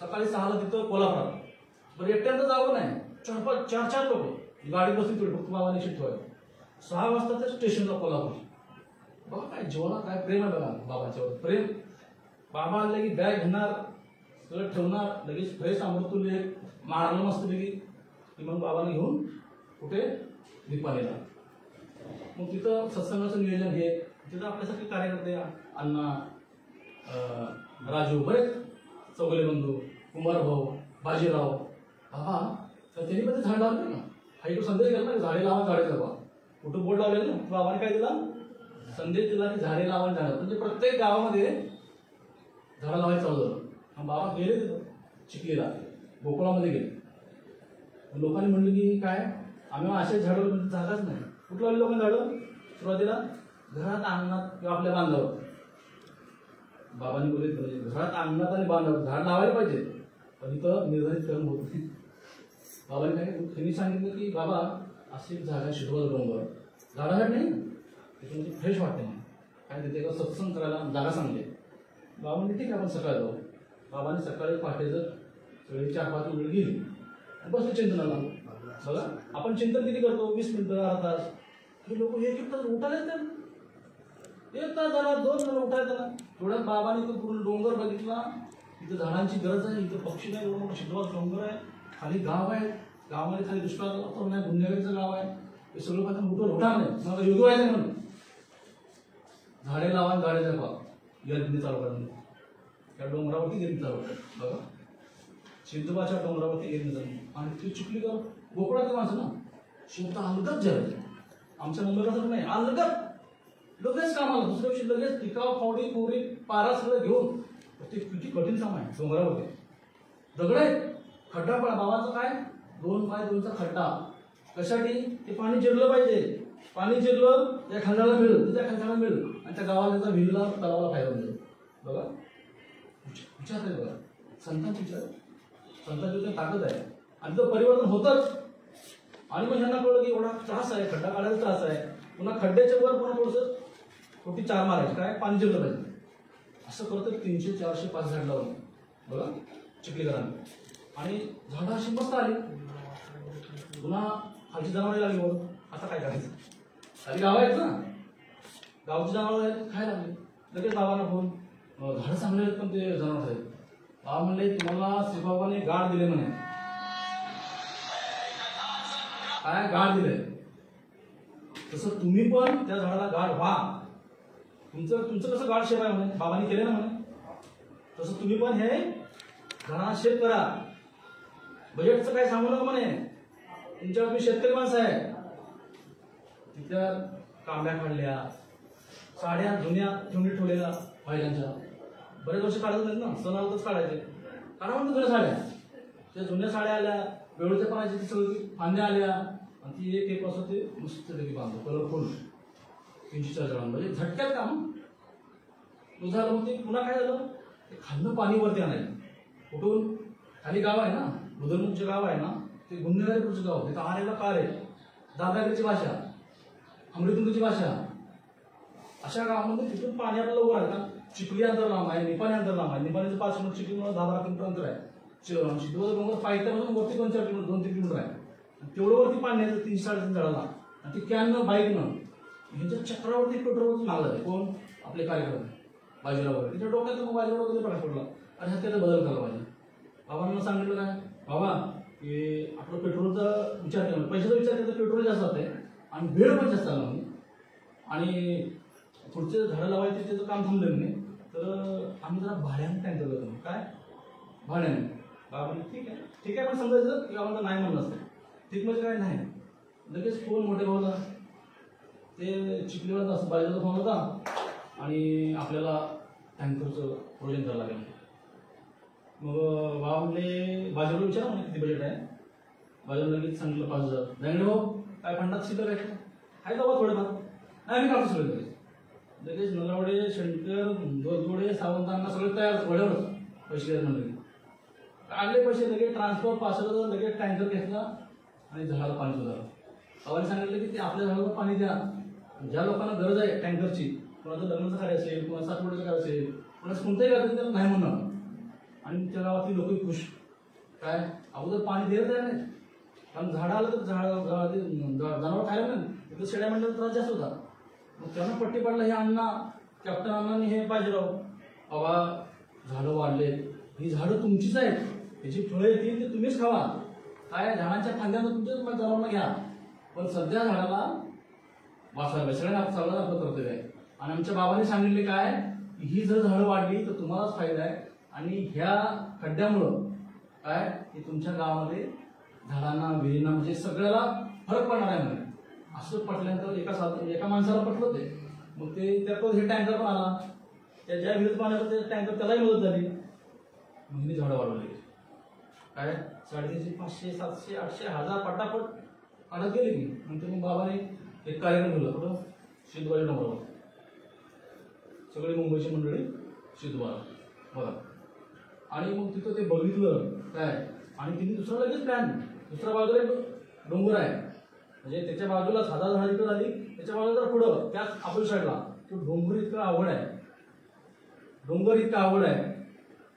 [SPEAKER 1] सकाळी 6ला तिथं कोल्हापुरात. बरं एकट्यानं जावं नाही, 4 लोक गाडी बसली तिकडे, फक्त बाबाने शिफ्ट व्हायचं. 6 वाजता त्या स्टेशनला कोल्हापूर. बघा काय जीवाला काय प्रेम आहे बघा बाबांच्यावर. प्रेम. बाबा आले की बॅग घेणार, सगळं ठेवणार, लगेच फ्रेश अमृतुल्य मारलं मस्तपैकी की मग बाबाला घेऊन कुठे दीपालीला. मग तिथं सत्संगाचं नियोजन हे तिथं आपल्यासारखे कार्यकर्ते अण्णा, राजू, बरेच चौगले बंधू, कुमारभाऊ, बाजीराव. बाबा तर त्यांनी पण झाड लावलं ना. हा इकडे संदेश गेला ना, झाडे लावा झाडे जगवा. कुठं बोर्ड लावलेलं ना, बाबाने काय दिला संदेश दिला की झाडे लावा झाडं. म्हणजे प्रत्येक गावामध्ये झाडं लावायचं चालू झालं. बाबा गेले तिथं चिखलीला, गोकुळामध्ये गेले. लोकांनी म्हणलं की काय आम्ही असे झाडं म्हणजे जागाच नाही. कुठं लावली लोकांनी झाडं? सुरुवातीला घरात, अंगणात किंवा आपल्या बांधावर. बाबांनी बोलले म्हणजे घरात, अंगणात आणि बांधावर झाड लावायला पाहिजे, पण इथं निर्धारित करून होत नाही. बाबांनी काय त्यांनी सांगितलं की बाबा अशी एक जागा शिरवत डोंगर झाडासाठी नाही तिथे म्हणजे फ्रेश वाटते म्हणून काय तिथे सत्संग करायला जागा सांगते. बाबा म्हणजे ठीक आहे आपण सकाळी जाऊ. बाबांनी सकाळी पहाटेचं सगळी 4-5 वेळ गेली आणि बसले चिंतनाला. बघा आपण चिंतन किती करतो, 20 मिनिटं, अर्धा तास. हे लोक एक तास उठायला येतात, 1 तास झाला, 2 झाला उठायला ना. थोड्यात बाबांनी तो पूर्ण डोंगर बघितला. इथं झाडांची गरज आहे, इथं पक्षी नाही, एवढं शिद्वास डोंगर आहे, खाली गाव आहे, गावामध्ये खाली दुष्काळ नाही, गुन्हेगारीचं गाव आहे. हे सगळं पाहता उठणार नाही. मला योग्य व्हायचं म्हणून झाडे लावा, झाडे जगवा गिरणी चालू करणं. त्या डोंगरावरती गिरणी चालू करतात. बघा सिंधुबाच्या डोंगरावरती गिरणी चालू. आणि ती चुकली का गोकुळातली माणसं ना, शेवट अलगत जेवायचे. आमच्या मुंबईला नाही, अलगत लगेच कामाला. दुसऱ्या दिवशी लगेच टिकाव, फावडी, कोरी, पारा सगळं घेऊन. ते किती कठीण काम आहे. डोंगरावरती दगड आहे, खड्डा पडा. बाबाचं काय 2 बाय 2चा खड्डा. कशासाठी? ते पाणी जिरलं पाहिजे. पाणी जिरलं त्या खंडाला मिळेल, त्या खंडाला मिळेल आणि त्या गावाला त्याचा विहिरीला तलावाला फायदा मिळेल. बघा विचार आहे. बघा संतांची विचार, संतांची ताकद आहे. आणि तो परिवर्तन होतच. आणि मग ह्यांना कळलं की एवढा त्रास आहे, खड्डा काढायला त्रास आहे. पुन्हा खड्ड्याच्या वर पुन्हा थोडंसं छोटी 4 मारायची. काय? पाणी जिरलं पाहिजे. असं करतं 300, 400, 5 झाड लावून. बघा चिखलीकरांनी. आणि झाडं अशी मस्त आली. पुन्हा खालची जनावरे लागली वर. आता काय करायचं? खाली गाव आहेत ना, गावची जनावरं आहेत, खायला लागली. लगेच बाबांना फोन, झाडं चांगले आहेत पण ते जनावर आहेत. बाबा म्हणले तुम्हाला श्रीबाबाने गाड दिले म्हणे. काय गाड दिले? तसं तुम्ही पण त्या झाडाला गाड व्हा. तुमचं कसं गाड शेप आहे म्हणे, बाबांनी केले ना म्हणे, तसं तुम्ही पण हे झाडाला शेप करा. बजेटचं काय सांगू नका म्हणे, तुमच्यावर मी शेतकरी माणसं आहे. तिथल्या कांब्या काढल्या, साड्या जुन्या ठेवलेल्या महिलांच्या. बरेच वर्ष काढत नाहीत ना, सण आलतच काढायचे. काढा म्हणतो जुन्या साड्या. त्या जुन्या साड्या आल्या, वेळूच्या पाण्याची ती सगळी फांद्या आल्या आणि ती एक वाजता ते मस्त पैकी बांधतो कलरफुल 300-400 म्हणजे झटक्यात काम. मग झालं मग ते पुन्हा काय झालं, ते खालनं पाणी वरती आणायचं. कुठून? खाली गाव आहे ना, बुधनमुखचे गाव आहे ना, ते गुन्हेगारीपूरचं गाव, तिथं आणायला कार आहे, दादागिरीची भाषा, अमृतुंगची भाषा, अशा गावामध्ये तिथून पाणी आपल्याला वर आहे का. चिखली अंतर लांब आहे, निपाणी अंतर लांब आहे, निपाणीचं 5 किलोमीटर, चिखलीमुळे 10-12 किलोमीटर अंतर आहे. चिखलीचं डोंगर पायथ्यापासून वरती 2-4 किलोमीटर, 2-3 किलोमीटर आहे. तेवढं वरती पाणी आहे 3-3.5 झाडाला, आणि ते कॅननं बाईकनं ह्यांच्या चक्रावरती पेट्रोलवरती मागलं आहे. कोण? आपले कार्यक्रम बाजीराव वगैरे. तिच्या डोक्यात मग बाजीराव वगैरे प्रकाश पडला, आणि ह्यात त्याचा बदल करायला पाहिजे. बाबांना सांगितलं काय, बाबा की आपलं पेट्रोलचा विचार केला, पैशाचा विचार केला तर पेट्रोल जास्त जात आहे आणि वेळ पण जास्त आला म्हणे, आणि पुढचे झाडं लावायचे त्याचं काम थांबलं म्हणे, तर आम्ही जरा भाड्याने टँकर देतो. काय भाड्याने? बाबा ठीक आहे ठीक आहे, पण समजायचं की आम्हाला नाही म्हणलं असतं. ठीक म्हणजे काय नाही, लगेच फोन मोठे भाऊला, ते चिखलीवर असं बाजूला फोन होता, आणि आपल्याला टँकरचं प्रोजेक्ट करावं लागेल. मग बाबा म्हणले बाजूला विचारा म्हणजे किती बजेट आहे. बाजूला लगेच सांगितलं 5,000. जांगडे भाऊ काय फंडात शिल्लक आहे बाबा थोडेफार. नाही मी काढतो सगळे लगेच नलावडे, शंकर, दोरगोडे, सावंतांना सगळे तयार वड्यावरच पैसे द्यायला म्हणले. काढले पैसे, लगेच ट्रान्सफर 5,000, लगेच टँकर घेतला आणि झाडाला पाणी सुधारलं. बाबांनी सांगितलं की ते आपल्या झाडाला पाणी द्या, ज्या लोकांना गरज आहे टँकरची, कोणाचं लग्नाचं कार्य असेल, कोणाचं साठवड्याचं कार्य असेल, कोणाचं कोणतंही कार्य त्याला नाही म्हणणार. आणि त्या गावातली लोकही खुश. काय अगोदर पाणी देत आहे नाही, कारण झाडं आलं तर जनावर खायला नाही, तिथं शेड्या मंडळाचा त्रास जास्त होता. मग त्यांना पट्टी पडला, हे अण्णा कॅप्टन अण्णांनी हे पाहिजे राव, बाबा झाडं वाढले, ही झाडं तुमचीच आहेत, त्याची फळं येतील ते तुम्हीच खावा. काय झाडांच्या फांद्यानं तुमच्या जनावरांना घ्या, पण सध्या झाडाला वाचवायला सगळ्यांना चालणार आपलं कर्तव्य आहे. आणि आमच्या बाबांनी सांगितले काय, ही जर झाडं वाढली तर तुम्हालाच फायदा आहे, आणि ह्या खड्ड्यामुळं काय की तुमच्या गावामध्ये झाडांना, विहिरींना, म्हणजे सगळ्याला फरक पडणार आहे म्हणे. असं पटल्यानंतर एका माणसाला पटलं ते. मग ते त्यात हे टँकर पण आला, त्या ज्या विहिरीत पाण्याचं ते टँकर त्यालाही मदत झाली. महिने झाडं वाढवली. काय 350, 500, 700, 800, 1000 पटापट वाढत गेले की. नंतर मग बाबाने एक कार्यक्रम ठेवला, कुठं? सिद्धबाजी डोंगरावर. सगळी मुंबईची मंडळी सिद्धबाला बघा. आणि मग तिथं ते बघितलं काय, आणि तिने दुसरा लगेच प्लॅन, दुसऱ्या बाजूला एक डोंगर आहे, म्हणजे त्याच्या बाजूला 1000 झाडं इकडं झाली, त्याच्या बाजूला जर पुढं त्याच अपोजिट साईडला तो डोंगर इतका आवड आहे, डोंगर इतका आवड आहे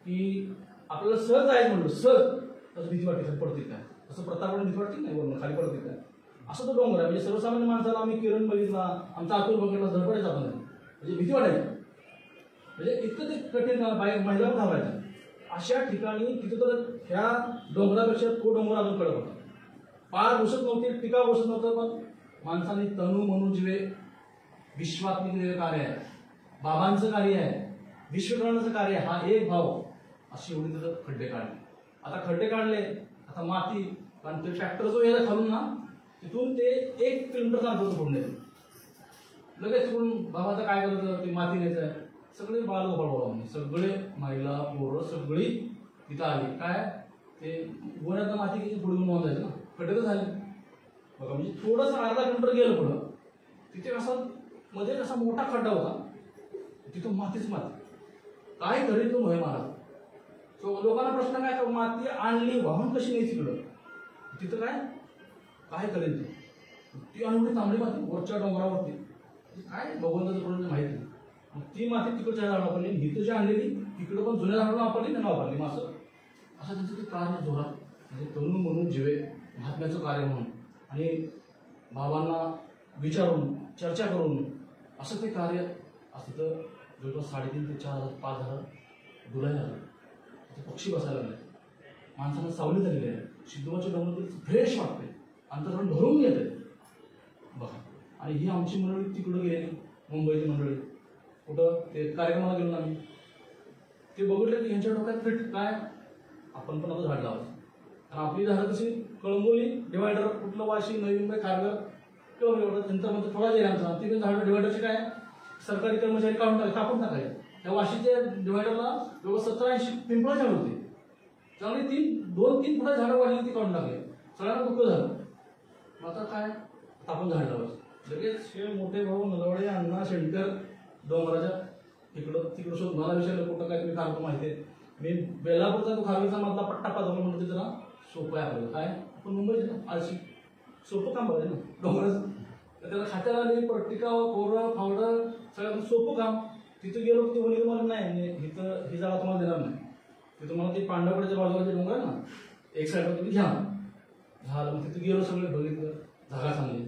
[SPEAKER 1] की आपल्याला सहज जायचं म्हणलं, सहज तसं भीती वाटते पडते काय, असं प्रतापकडे भीती वाटते नाही, वरून खाली पडते काय, असं तो डोंगर आहे. म्हणजे सर्वसामान्य माणसाला आम्ही किरण बघितला, आमचा आतूर बघितला, धडपडायचा आपण, म्हणजे भीती वाटायची, म्हणजे इतकं ते कठीण महिला घाबरायच्या. अशा ठिकाणी तिथं तर ह्या डोंगरापेक्षा तो डोंगर अजून कडक होता, पार बसत नव्हती, टिकाव बसत नव्हतं, पण माणसाने तनु म्हणून जीवे विश्वात्मिक कार्य आहे, बाबांचं कार्य आहे, विश्वकर्माचं कार्य आहे, हा एक भाव. अशी एवढी तिथं खड्डे काढले. आता खड्डे काढले, आता माती, कारण ते ट्रॅक्टर जो यायला खालून ना, तिथून ते 1 किलोमीटर अंतर फोडले. लगेच तिकडून बाबाचं काय करतं, ते माती न्यायचं आहे, सगळे बाळगोपाळ, सगळे महिला पोरं सगळी तिथं आली. काय ते गोण्यात माती किती पुढे घेऊन जायचं ना, खड्डे झाले बघा. म्हणजे थोडंसं अर्धा किलोमीटर गेलं पुढं, तिथे कसा मध्ये कसा मोठा खड्डा होता, तिथं मातीच माती. काय करेल तो मोहे महाराज. लोकांना प्रश्न काय, माती आणली वाहून कशी नाही तिकडं, तिथं काय करेल ती आणली तांबडी माती वरच्या डोंगरावरती, काय भगवंताचं प्रोजेक्ट माहिती नाही. ती माती तिकडच्या झाडाला वापरली, ही तुझी आणलेली तिकडं पण जुन्या झाडाला वापरली, त्यांना वापरली. मग असं त्यांचं ते कार्य जोरात, म्हणजे तरुण म्हणून जीवे महात्म्याचं कार्य म्हणून, आणि बाबांना विचारून चर्चा करून असं ते कार्य असं. तर जवळपास 3,500 ते 4,000 5,000 डुलायला लागले, पक्षी बसायला लागले, माणसांना सावली झालेली आहे, सिद्धोबाच्या डोंगर फ्रेश वाटते, अंतर्गण भरून येते बघा. आणि ही आमची मंडळी तिकडं गेलेली, मुंबईची मंडळी, कुठं ते कार्यक्रमाला गेलो आम्ही, ते बघितलं की ह्यांच्या डोक्यात फिट काय, आपण पण आता झाड लावायचं. कारण आपली झाडं कशी कळंबोली डिवायडर, कुठलं वाशी, नवी मुंबई, खारघर, कळंबोली, त्यांचा म्हणजे थोडा जे आमचा ती झाडं डिवायडरचे काय सरकारी कर्मचारी कापून टाकायचे. त्या वाशीच्या डिवायडरला जवळ 70-80 पिंपळं झाड होते, चांगली 2-3 फुटा झाडं वाढली, ती काढून टाकली, सगळ्यांना दुःख झालं. मग आता काय, आपण झाड लावायचं. लगेच हे मोठे भाऊ नलवडे, अण्णा, शेणकर डोंगराच्या इकडं तिकडं शोध. मला विचारलं कुठं काय तुम्ही खारघर माहिती आहे. मी बेलापूरचा तो खारघरचा मधला पट्टा पाजवला म्हणतो जरा सोपं आहे आपल्याला. काय आपण मुंबईचे ना आळशी, सोपं काम बघाय ना डोंगराचं. तर त्याला खात्याला आली प्रटिका कोरं फावडं सगळ्यात सोपं काम. तिथं गेलो ते बोलले मला नाही इथं ही जागा तुम्हाला देणार नाही. ते तुम्हाला ते पांडवकडेच्या बाजूला जे डोंगर आहे ना एक साईडला तुम्ही घ्या झालं. मग तिथं गेलो सगळे बघितलं जागा चांगली.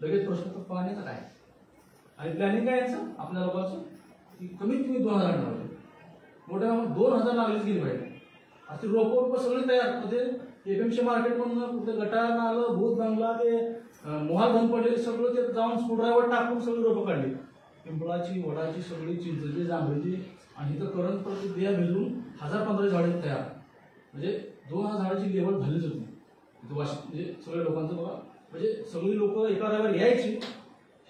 [SPEAKER 1] लगेच प्रश्न तर पाण्याचा काय आणि प्लॅनिंग काय यायचं आपल्या लोकांचं की कमीत कमी 2000 लागले. मोठ्या 2000 लागलीच गेली पाहिजे. असे रोप सगळे तयार. म्हणजे एपीएमसी मार्केटमधून कुठे गटार आलं भूत बांगला ते मोहाल बंद पडलेले सगळं ते जाऊन स्क्रूड्रायव्हर टाकून सगळी रोपं काढली. पिंपळाची वडाची सगळी चिंचेची जांभळीची आणि इथं करंट प्रति बिया भिजून 1000-1500 झाडे तयार. म्हणजे 2000 झाडाची लेवल झालीच होती इथं वाशिम. म्हणजे सगळ्या लोकांचं बघा म्हणजे सगळी लोक एका रविवारी यायची.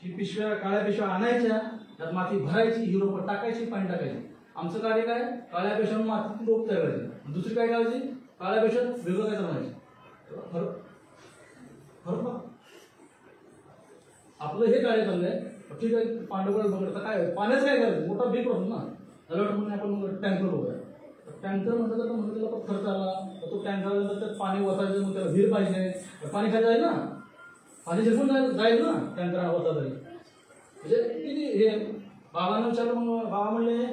[SPEAKER 1] ही पिशव्या काळ्या पिशव्या आणायच्या त्यात माती भरायची ही रोपं टाकायची पाणी टाकायची. आमचं कार्य काय काळ्या पिशव्यानं मातीतून रोप तयार करायची. दुसरी काय करायची काळ्या पिशव्यात वेगळं काय करायचं. फरक फरक आपलं हे कार्य चाललंय. ठीक आहे पांडवकडे बघत काय पाण्याचं काय करायचं मोठा बीक होतो ना. त्याला म्हणून आपण टँकर बघूया. टँकर म्हणलं तर म्हणून त्याला पण खर्च आला. तो टँकर त्यात पाणी ओतायचं मग त्याला विहीर पाहिजे पाणी खायला जाईल ना पाणी झेपून जाईल ना टँकर ओता तरी. म्हणजे किती हे बाबांना विचारलं मग बाबा म्हणले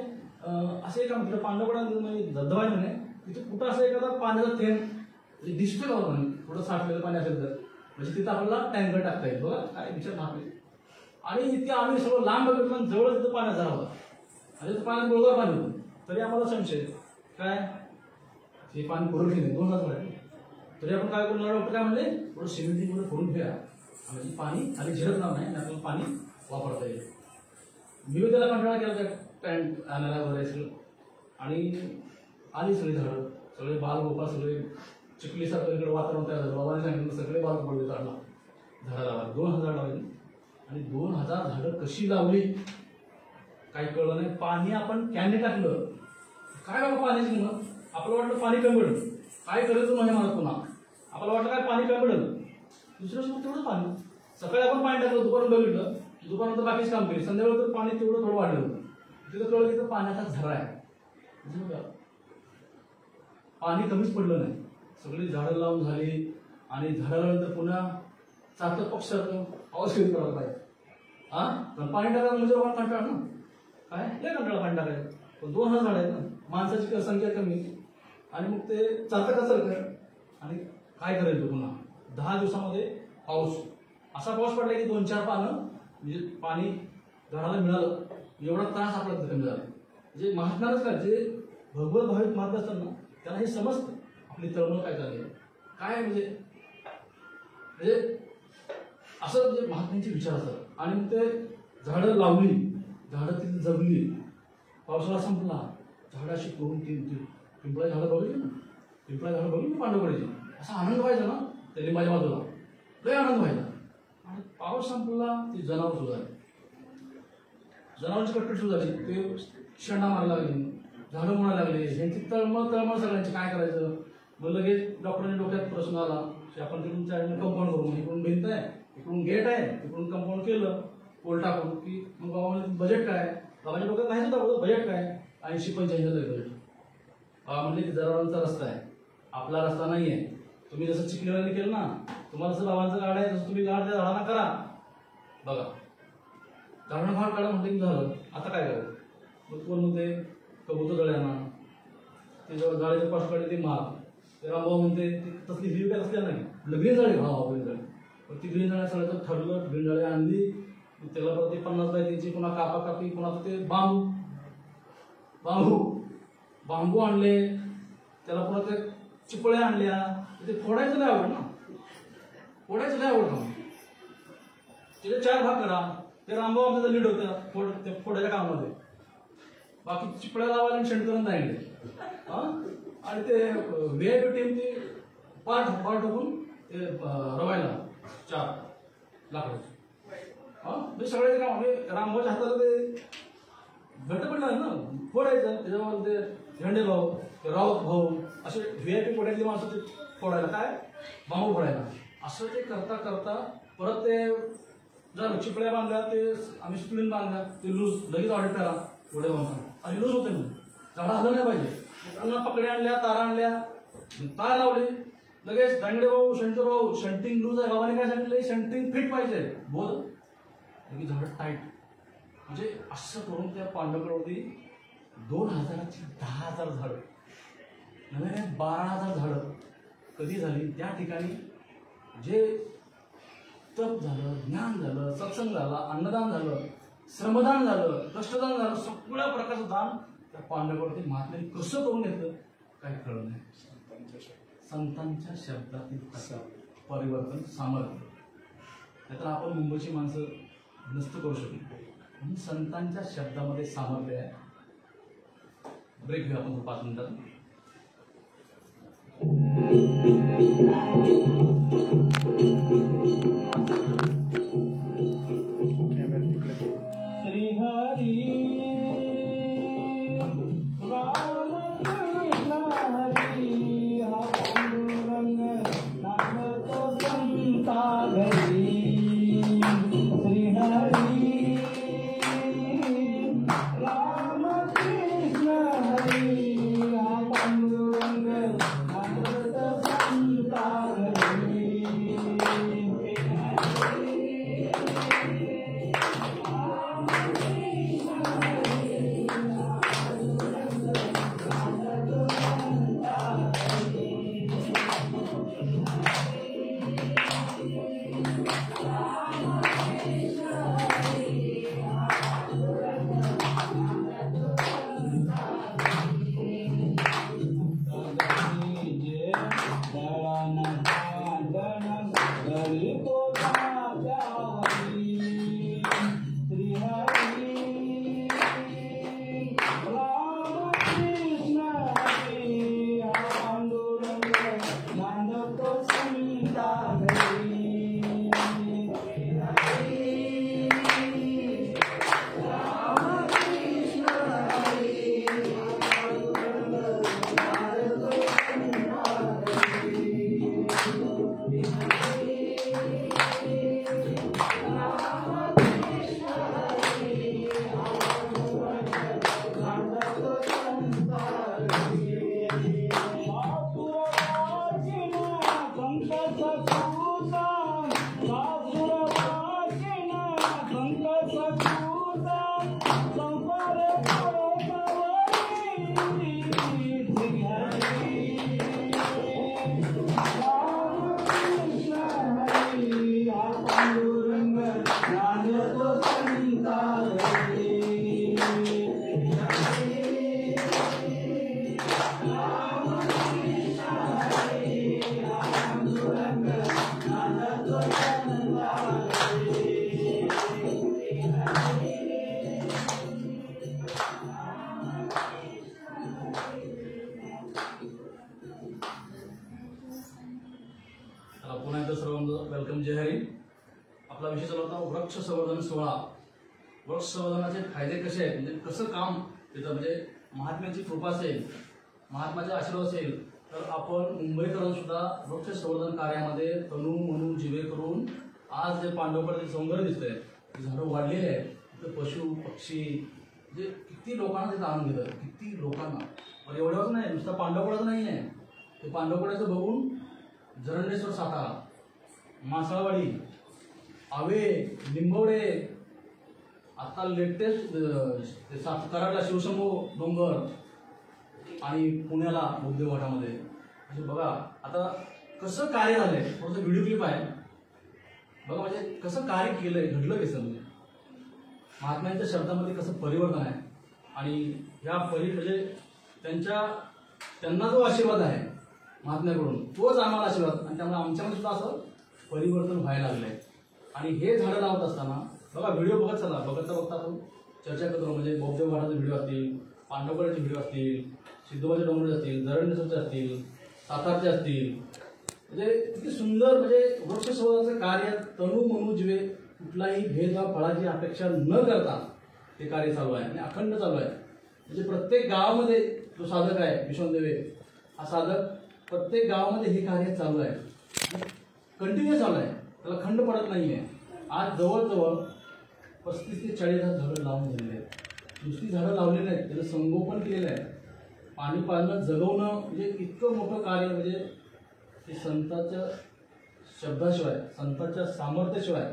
[SPEAKER 1] असे काम तिथं पांडवकडा म्हणजे धबधबा म्हणे तिथे कुठं असं एखादा पाण्याचा थेंब म्हणजे दिसतोय बाबा म्हणे थोडं साठलेलं पाणी असेल तर म्हणजे तिथं आपल्याला टँकर टाकता येईल. बघा काय विचार मागले. आणि इतके आम्ही सगळं लांब बघितलं जवळ तिथं पाण्यात झाला होता आणि तिथं पाण्यात गोळगार पाणी होतं. तरी आम्हाला संशय काय हे पाणी पुरवठे नाही 2000 झाले. तरी आपण काय करू डॉक्टर काय म्हणले थोडं सिमेंटिंग मध्ये फोडून ठेवा म्हणजे पाणी आणि झिरत नाव नाही आपल्याला पाणी वापरता येईल. मी त्याला कंटाळा केला त्या पॅन्ट आणायला वगैरे सगळं आणि आली सगळी झाडं सगळे बाल गोपा सगळे चिखलीसारखं इकडे वातावरण तयार झालं. बाबाने सांगितलं सगळे बाल पडले झाडला झाडं लावा 2000 लावली आणि 2000 झाडं कशी लावली काही कळलं नाही. पाणी आपण कॅने टाकलं काय बाबा पाण्याची किंमत आपलं वाटलं पाणी कमी पडेल काय करायचं म्हणजे मला पुन्हा आपल्याला वाटलं काय पाणी कमी पडेल दुसऱ्या दिवशी तेवढं पाणी. सकाळी आपण पाणी टाकलं दुपारून बघितलं दुपारनंतर बाकीच काम केली संध्याकाळी तर पाणी तेवढं थोडं वाढलं होतं. तिथं कळलं की तर पाण्याचा झरा आहे. पाणी कमीच पडलं नाही. सगळी झाडं लावून झाली आणि झाडानंतर पुन्हा चालतं पक्षाचं पाऊस कधी करायला पाहिजे हा पण पाणी टाकायला म्हणजे आपण कंटाळ ना काय लय कंटाळा पाणी टाकायचं. पण 2000 झाड आहेत ना माणसाची संख्या कमी आणि मग ते चालतं का सरकार आणि काय करायचं पुन्हा 10 दिवसामध्ये पाऊस असा पाऊस पडला की 2-4 पानं म्हणजे पाणी झाडाला मिळालं एवढा त्रास आपल्याला कमी झाला. म्हणजे महात्माच काय जे भगवत भाविक मार्ग असतात ना त्यांना हे समजतं आपली तळमळ काय झाली काय म्हणजे असं म्हणजे महात्म्यांचे विचार असतात. आणि मग ते झाडं लावली झाडं तिथे जगली पावसाळा संपला झाडं अशी करून पिंपळा झाडं बघितली ना पिंपळा झाडं बघितली पांडवकडे असा आनंद व्हायचा ना त्याने माझ्या बाजूला लय आनंद व्हायचा. आणि पाऊस संपला ती जनावर सुद्धा जनावरची कटकट सुरू झाली ते शेंडा मारायला लागली झाडं म्हणायला लागले यांची तळमळ सगळ्यांची काय करायचं. मग लगेच डॉक्टरांनी डोक्यात प्रश्न आला की आपण तिकडून कंपाऊंड करू इकडून भिंत आहे इकडून गेट आहे इकडून कंपाऊंड केलं पोल टाकून की मग बाबा बजेट काय बाबाच्या डोक्यात नाही सुद्धा बजेट काय 80-85 बजेट. बाबा म्हणले की जनावरांचा रस्ता आहे आपला रस्ता नाही आहे. तुम्ही जसं चिखलीवाल्यांनी केलं ना तुम्हाला जसं बाबांचं गाड आहे तसं तुम्ही गाड त्या झाडांना करा. बघा झाडांना भाग काढा म्हणते की झालं आता काय करायचं. मग कोण म्हणते कबूतर जळ्यांना ते जेव्हा जाळीचं पास काढले ते महाग ते रामभाऊ म्हणते तसली हिरवी काय असल्या नाही ग्रीन जाळी ग्रीन जाळी पण ती ग्रीन जाळ्या सगळ्याचं ठरलं ग्रीन जाळी आणली त्याला परत ते 50 बाय 3 पुन्हा कापी पुन्हा ते बांबू आणले त्याला पुन्हा ते चिपळ्या आणल्या ते फोडायचं नाही आवड ना फोडायचं नाही आवड ना तिथे 4 भाग करा ते रामभाऊ आमचं लीड होतं ते फोडायच्या कामामध्ये बाकी चिपळ्या लावायला आणि शेणकरण जायले आणि ते व्हीआयपी टीम ती पार्ट होऊन ते रवायला 4 लाकडाचे म्हणजे सगळ्याचे काम म्हणजे रामभाऊच्या हाताला ते घट्ट पडणार ना फोडायचं त्याच्यावर ते झेंडे भाऊ ते राऊत भाऊ असे व्हीआयपी फोडायची माणसं ते फोडायला काय बांबू फोडायला असं ते करता करता परत ते जर चिपळ्या बांधल्या ते आम्ही स्प्लिन बांधल्या ते लूज लगेच ऑडिट करा एवढे आणि रोज होते ना झाडं हल्लं नाही पाहिजे. पुन्हा पकड्या आणल्या, तारा आणल्या, तार लावली, लगेच दांगडे भाऊ, शंकर भाऊ, शंटिंग लूज आहे, बाबाने काय सांगितलं, शंटिंग फिट पाहिजे बोल, लगेच झाडं टाईट. म्हणजे असं करून त्या पांडवकडवरती 2000ची 10,000 झाडं, नव्याने 12,000 झाडं कधी झाली. त्या ठिकाणी जे तप झालं, ज्ञान झालं, सत्संग झाला, अन्नदान झालं, श्रमदान झालं, कष्टदान झालं, सगळ्या प्रकारचं दान त्या पांडवावरती महात्म्याने कसं करून घेतलं काही कळलं नाही. संतांच्या शब्दातील परिवर्तन सामर्थ्य. नाहीतर आपण मुंबईची माणसं नसतं करू शकतो. म्हणून संतांच्या शब्दामध्ये सामर्थ्य आहे. ब्रेक घेऊ आपण 5 मिनिटात. पुन्हा एकदा सर्वांचं वेलकम. जय हरी. आपला विषय चालू होता वृक्ष संवर्धन सोहळा. वृक्ष संवर्धनाचे फायदे कसे आहेत, म्हणजे कसं काम येतं, म्हणजे महात्म्याची कृपा असेल, महात्म्याचा आशीर्वाद असेल तर आपण मुंबईकरांना सुद्धा वृक्ष संवर्धन कार्यामध्ये तनु मनू जिवे करून आज जे पांडवकडे सौंदर्य दिसतंय, झाडं वाढलेले आहेत, तिथं पशु पक्षी, म्हणजे किती लोकांना तिथं आणून घेतात, किती लोकांना. पण एवढंच नाही, नुसतं पांडवकडाचं नाही आहे, ते पांडवकडाचं बघून जरंडेश्वर सातारा, मासळवाडी, आवे, लिंबवडे, आता लेटेस्ट कराडला शिवशंभू डोंगर आणि पुण्याला बुद्धवाटामध्ये. म्हणजे बघा आता कसं कार्य झालंय. थोडंसं व्हिडिओ क्लिप आहे बघा, म्हणजे कसं कार्य केलंय, घडलं कसं, म्हणजे महात्म्यांच्या शब्दामध्ये कसं परिवर्तन आहे. आणि या म्हणजे त्यांना जो आशीर्वाद आहे महात्म्याकडून तोच आम्हाला आशीर्वाद, आणि त्यामुळे आमच्यामध्ये सुद्धा असं परिवर्तन व्हायला लागलंय. आणि हे झाडं लावत असताना बघा व्हिडिओ बघत चला, बघता आपण चर्चा करतो. म्हणजे बौद्ध घाटाचे व्हिडिओ असतील, पांडवकड्याचे व्हिडिओ असतील, सिद्धोबाचे डोंगरे असतील, जरंडेश्वरचे असतील, सातारचे असतील, म्हणजे किती सुंदर. म्हणजे वृक्ष संवर्धनाचं कार्य तनु मनू जिवे, कुठलाही भेदभाव फळाची अपेक्षा न करता ते कार्य चालू आहे आणि अखंड चालू आहे. म्हणजे प्रत्येक गावामध्ये जो साधक आहे विश्वदेवे, हा साधक प्रत्येक गावामध्ये हे कार्य चालू आहे, कंटिन्यू चालू आहे, त्याला खंड पडत नाहीये. आज जवळजवळ 35 ते 40 हजार झाडं लावून झालेले आहेत. नुसती झाडं लावलेली आहेत, त्याचं संगोपन केलेलं आहे, पाणी पाजणं, जगवणं, म्हणजे इतकं मोठं कार्य, म्हणजे ते संतांच्या शब्दाशिवाय, संतांच्या सामर्थ्याशिवाय,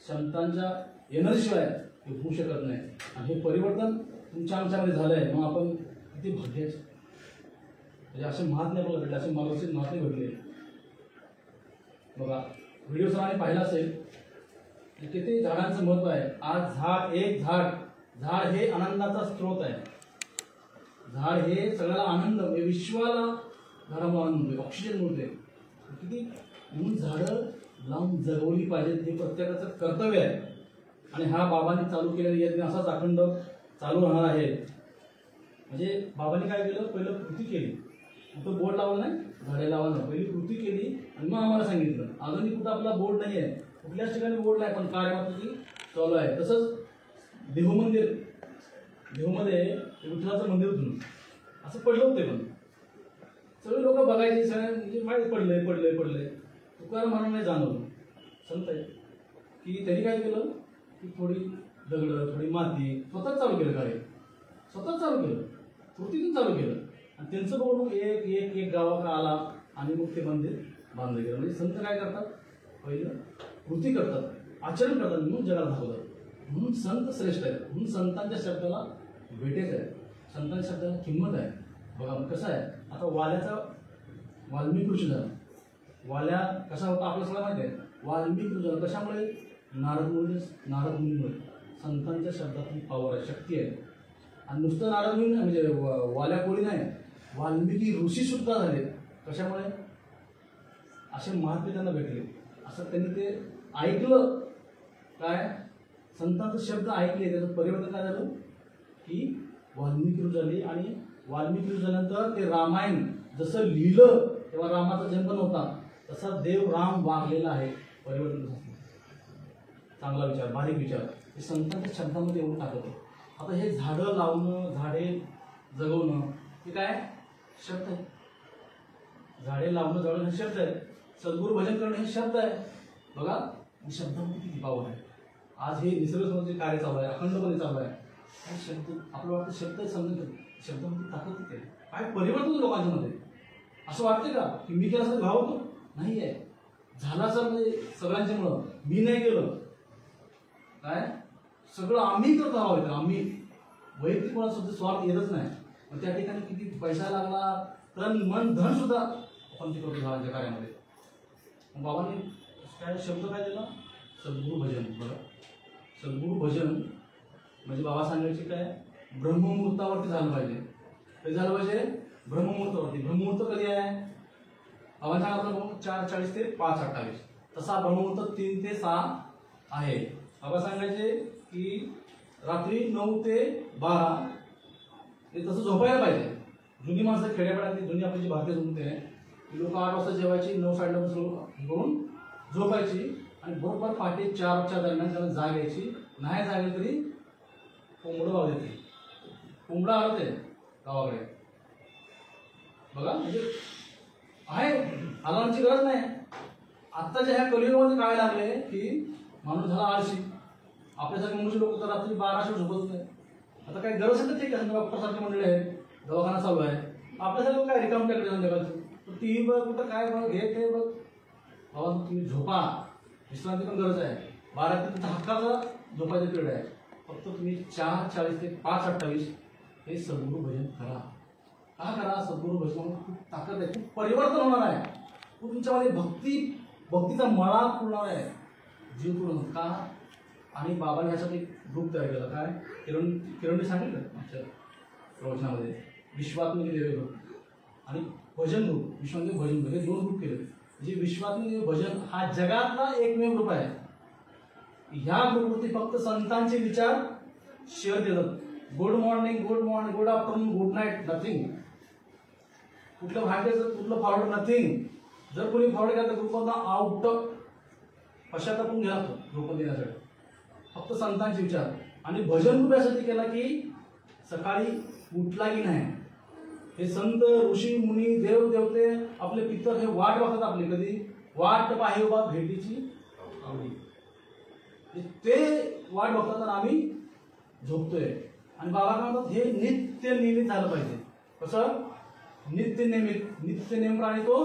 [SPEAKER 1] संतांच्या एनर्जीशिवाय हे होऊ शकत नाही. आणि हे परिवर्तन तुमच्या आमच्यामध्ये झालं आहे. मग आपण किती भाग्याचे, म्हणजे असे महात्मे आपल्याला भेटले, असे मार्गदर्शक महात्मे भेटले. बघा व्हिडिओ सरांनी पाहिला असेल किती झाडांचं महत्व आहे. आज झाड, एक झाड हे आनंदाचा स्रोत आहे. झाड हे सगळ्याला आनंद, विश्वाला झाडामुळे आनंद मिळतो, ऑक्सिजन मिळते. किती म्हणून झाडं लावून जगवली पाहिजेत, हे प्रत्येकाचं कर्तव्य आहे. आणि हा बाबांनी चालू केलेला यज्ञ असाच अखंड चालू राहणार आहे. म्हणजे बाबांनी काय केलं, पहिलं कृती केली, कुठं बोर्ड लावलं नाही, झाडे लावा नाही, पहिली कृती केली आणि मग आम्हाला सांगितलं. अजूनही कुठं आपला बोर्ड नाही आहे, कुठल्याच ठिकाणी बोर्ड नाही, पण कार्यक्रमाची चालू आहे. तसंच देहू मंदिर, देहूमध्ये विठ्ठलाचं मंदिर होतं, असं पडलं होते, पण सगळे लोक बघायचे, सगळ्या म्हणजे माहीत पडलंय. तुकाराम महाराजांनी जाणवलं, संत आहे की त्यांनी काय केलं की थोडी दगड, थोडी माती स्वतःच चालू केलं, कार्य स्वतःच चालू केलं, कृतीतून चालू केलं. आणि त्यांचं बघून एक गावाकडे आला आणि मग ते मंदिर बांधलं गेलं. म्हणजे संत काय करतात, पहिलं कृती करतात, आचरण करतात, म्हणून जगाला दाखवतात. म्हणून संत श्रेष्ठ आहेत. म्हणून संतांच्या शब्दाला भेटेच आहे, संतांच्या शब्दाला किंमत आहे. बघा कसं आहे, आता वाल्मिकी ऋषी झाला. वाल्या कसा होता आपल्याला सगळं माहिती आहे. वाल्मिकी ऋषी झाला कशामुळे, नारद मुनीमुळे. संतांच्या शब्दातली पॉवर आहे, शक्ती आहे. आणि नुसतं नारद मुनी म्हणजे वाल्या कोळी नाही, वाल्मिकी ऋषी सुद्धा झाले. कशामुळे, असे महात्मे त्यांना भेटले. असं त्यांनी ते ऐकलं, काय संतांचे शब्द ऐकले, त्याचं परिवर्तन काय झालं की वाल्मिकी ऋषी झाली. आणि वाल्मिकी ऋषी झाल्यानंतर ते रामायण जसं लिहिलं तेव्हा रामाचा जन्म नव्हता, तसा देव राम वागलेला आहे. परिवर्तन झालं. चांगला विचार, बारीक विचार, हे संतांच्या शब्दामध्ये येऊन टाकतो. आता हे झाडं लावणं, झाडे जगवणं, हे काय शब्द आहे. झाडे लावणं, जगवणं हे शब्द आहे. सद्गुरू भजन करणं हे शब्द आहे. बघा शब्दामध्ये किती पावर आहे. आज हे निसर्ग कार्य चालू आहे, अखंडपणे चालू आहे. आणि शब्द आपलं वाटतं शब्द समजून, शब्दामध्ये ताकद किती आहे, काय परिवर्तन लोकांच्या मध्ये. असं वाटतं का की मी केलं असं भाव होतो, नाही आहे. झाला सर म्हणजे सगळ्यांच्यामुळं, मी नाही केलं, काय सगळं आम्ही करतो आहोत. आम्ही वैयक्तिक कोणा सुद्धा स्वार्थ येतच नाही. मग त्या ठिकाणी किती पैसा लागला, तन मन धन सुद्धा आपण ते करतो झाडांच्या कार्यामध्ये. मग बाबांनी काय शब्द काय दिला, सद्गुरू भजन. बघा सद्गुरू भजन म्हणजे बाबा सांगायचे काय, ब्रह्ममुहूर्तावरती झालं पाहिजे. कधी झालं पाहिजे, ब्रह्ममुहूर्तावरती. ब्रह्ममुहूर्त कधी आहे, बाबा सांगा आपलं 4:40 ते 5:28. तसा ब्रह्ममुहूर्त 3 ते 6 आहे. बाबा सांगायचे की रात्री 9 ते 12 ते तसं झोपायला पाहिजे. जुनी माणसं खेड्यापाड्यातली, जुनी आपली जी भारतीय संस्कृती आहे, लोक 8 वाजता जेवायची, 9-9:30 करून झोपायची. आणि बरोबर पहाटे 4च्या दरम्यान त्याला जाग यायची. नाही जागे तरी कोंबडं वाव देते, कोंबडा आलं ते गावाकडे. बघा म्हणजे आहे, अलार्मची गरज नाही. आत्ताच्या ह्या कलियुगामध्ये काय लागले की माणूस झाला आळशी. आपल्यासारखे मनुष्य लोक तर रात्री 12 झोपत नाही. आता काय गरज आहे, ठीक आहे, डॉक्टरसारखे मंडळी आहेत, दवाखाना चालू आहे. आपल्यासारखं काय रिकाम टाकले जगाचं, टीव्ही बघ, कुठं काय बघ, हे ते बघ. बाबा तुम्ही झोपा, विश्रांती पण गरज आहे. 12 ते हक्काचा झोपायचा पिरियड आहे. फक्त तुम्ही 4:40 ते 5:28 हे सद्गुरू भजन करा. का करा, सद्गुरू भजन खूप ताकद आहे, खूप परिवर्तन होणार आहे. खूप तुमच्यामध्ये भक्तीचा मळा फुलणार आहे, जीव पूर्ण का. आणि बाबांनी यासाठी ग्रुप तयार केला. काय किरणने सांगितलं आमच्या प्रवचनामध्ये, विश्वात्मक देव ग्रुप आणि भजन ग्रुप. विश्वात्मक भजन ग्रुप हे 2 ग्रुप केले. जे विश्वात्मक भजन हा जगातला एकमेव ग्रुप आहे. ह्या ग्रुपवरती फक्त संतांचे विचार शेअर केलं. Good morning, good afternoon, good night, nothing. कुठलं भाग्याचं, कुठलं फॉरवर्ड, नथिंग. जर कोणी फॉरवर्ड केला तर ग्रुपमधला आउट पश्चातापून घ्या ग्रुप देण्यासाठी. फक्त संतांचे विचार. आणि भजन ग्रुप यासाठी केला की सकाळी उठला की नाही, हे संत ऋषी मुनी देव देवते आपले पितर हे वाट बघतात आपली, कधी वाट पाहे उभा भेटीची आवडी. ते वाट बघतात आणि आम्ही झोपतोय. आणि बाबा काय म्हणतात हे नित्य नियमित झालं पाहिजे. कसं नित्य नियमित, नित्य नेम प्राणी तो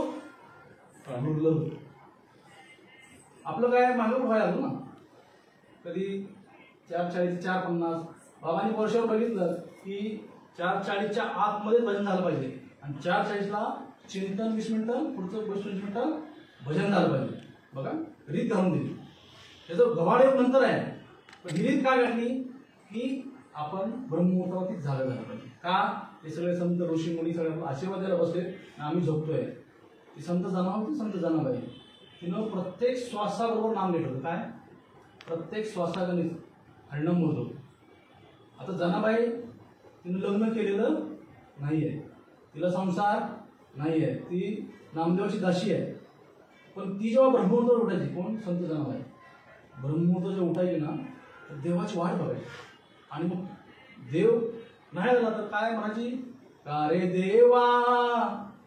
[SPEAKER 1] दुर्लभ. आपलं काय मागे व्हायला लागलो ना, कधी 4:40 4:50 बाबांनी वर्षावर बघितलं की 4:40च्या आतमध्ये भजन झालं पाहिजे आणि 4:40ला चिंतन 20 मिनिटं, पुढचं 20 मिनिटं भजन झालं पाहिजे. बघा रीत घालून दिली. त्याचं गव्हाड एक नंतर आहे, पण ही रीत काय घातली की आपण ब्रह्ममुहूर्तावरती झालं पाहिजे. का ते सगळे संत ऋषी मुनी सगळे आशीर्वाद द्यायला बसले आणि आम्ही झोपतोय. ती संत जनाबाई, संत जनाबाई तिनं प्रत्येक श्वासाबरोबर नाम घेतलं. काय प्रत्येक श्वासागणित हरणं मोजतो. आता जनाबाई तिनं लग्न केलेलं नाही आहे, तिला संसार नाही आहे, ती नामदेवाची दासी आहे. पण ती जेव्हा ब्रह्ममुहूर्तावर उठायची, कोण संत जनाबाई ब्रह्ममुहूर्त जेव्हा उठायची ना तर देवाची वाट बघायची. आणि मग देव नाही झाला तर काय म्हणायची, का रे देवा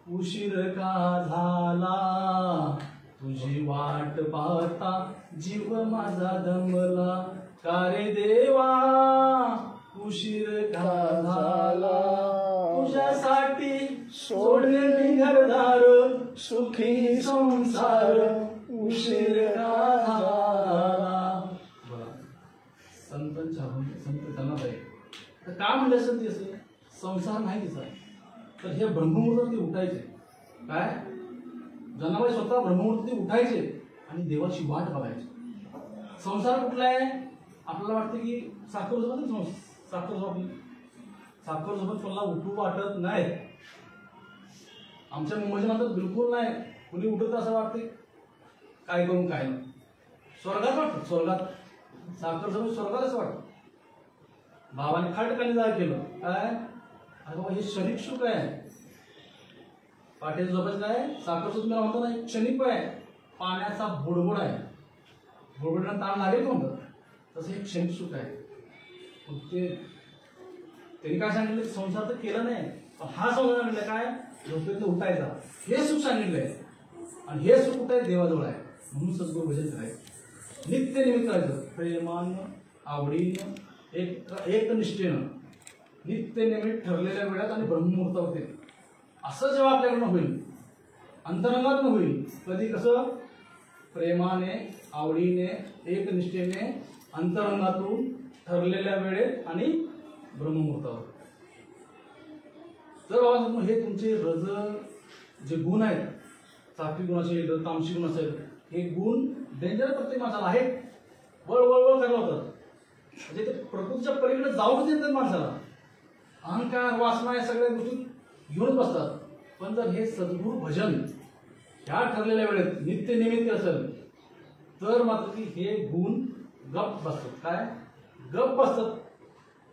[SPEAKER 1] उशीर का झाला, तुझी वाट पाहता जीव माझा दमला, का रे देवा उशीर का झाला, तुझ्यासाठी सोडले घरदार सुखी संसार उशीर का झाला. बघा संतांच्या संत जनाबाई तर काय म्हणले असेल ती, असे संसार नाही तिचा. तर हे ब्रह्ममुहूर्तावरती उठायचे. काय जनाबाई स्वतः ब्रह्ममुहूर्तावरती उठायचे आणि देवाची वाट बघायची. संसार कुठला आहे, आपल्याला वाटतं की साखर झोपत, साखर झोपत मला उठू वाटत नाही. आमच्या मुंबईच्या नंतर बिलकुल नाही, कुणी उठत असं वाटते काय करून काय नाही. स्वर्गात वाटतं, स्वर्गात साखर झोपत स्वर्गात असं वाटतं. बाबाने खाटकाने जाग केलं काय, अरे बाबा हे क्षणिक सुख आहे. पाठीचं झोपायचं काय, साखर सुद्धा मला म्हणतो नाही क्षणिक आहे. पाण्याचा बुडबुड आहे, बुडबुडांना ताण लागेल म्हणतात, तसं हे क्षणिक सुख आहे. ते त्यांनी काय सांगितलं, संसार तर केला नाही, पण हा संसार सांगितलं काय, झोपेतनं उठायचा हे सुख सांगितलंय. आणि हे सुख कुठं आहे, देवाजवळ आहे. म्हणून सद्गुरू भजन करायचं, नित्य निमित्त करायचं, प्रेमानं आवडीनं एक निष्ठेनं नित्य नियमित ठरलेल्या वेळात आणि ब्रह्ममुहूर्तावरती. असं जेव्हा आपल्याकडनं होईल, अंतरंगातून होईल, कधी कसं प्रेमाने आवडीने एक निष्ठेने अंतरंगातून ठरलेल्या वेळेत आणि ब्रह्ममुहूर्तावर. तर बाबा हे तुमचे रज जे गुण आहेत, सात्विक गुण असेल तामसिक गुण असेल, हे गुण डेंजर प्रत्येक माणसाला आहेत. वळ वळ वळ करायला होतं, म्हणजे ते प्रकृतीच्या पलीकडे जाऊच देतात माणसाला. अहंकार वासना या सगळ्या गोष्टी घेऊन बसतात. पण जर हे सद्गुरू भजन ह्या ठरलेल्या वेळेत नित्य निमित्त असेल तर मात्र की हे गुण गप्प बसतात. काय गप्प बसतात,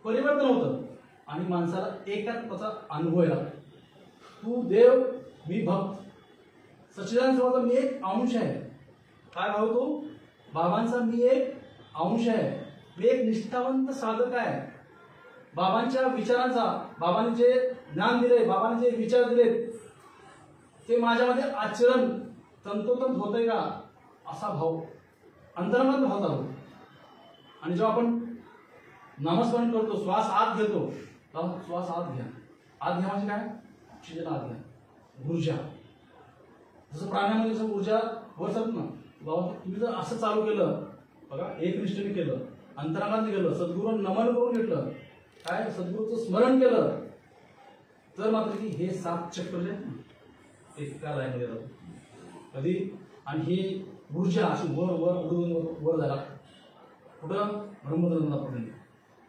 [SPEAKER 1] परिवर्तन होतं आणि माणसाला एकात्माचा अनुभव येणार. तू देव मी भक्त, सच्चिदानंद स्वामीचा मी एक अंश आहे. काय भाऊ तो बाबांचा मी एक अंश आहे, मी एक निष्ठावंत साधक आहे. बाबांच्या विचारांचा, बाबांनी जे ज्ञान दिले, बाबांनी जे विचार दिले ते माझ्यामध्ये आचरण तंतोतंत होतंय का, असा भाव अंतर्मनात भाव चालू. आणि जेव्हा आपण नामस्मरण करतो, श्वास आत घेतो, तेव्हा श्वास आत घ्या. आत घ्या म्हणजे काय, ऑक्सिजन आत घ्या, ऊर्जा. जसं प्राण्यामध्ये जसं ऊर्जा वर चालत ना, बाबा तुम्ही जर असं चालू केलं, बघा एक निष्ठेने केलं, अंतरांगात गेलं, सद्गुरू नमन करून घेतलं, काय सद्गुरूचं स्मरण केलं, तर मात्र की हे 7 चक्र जे एका लाईनमध्ये जातात कधी. आणि ही ऊर्जा अशी वर वर उडून वर जायला कुठं ब्रह्मतंत्रापर्यंत.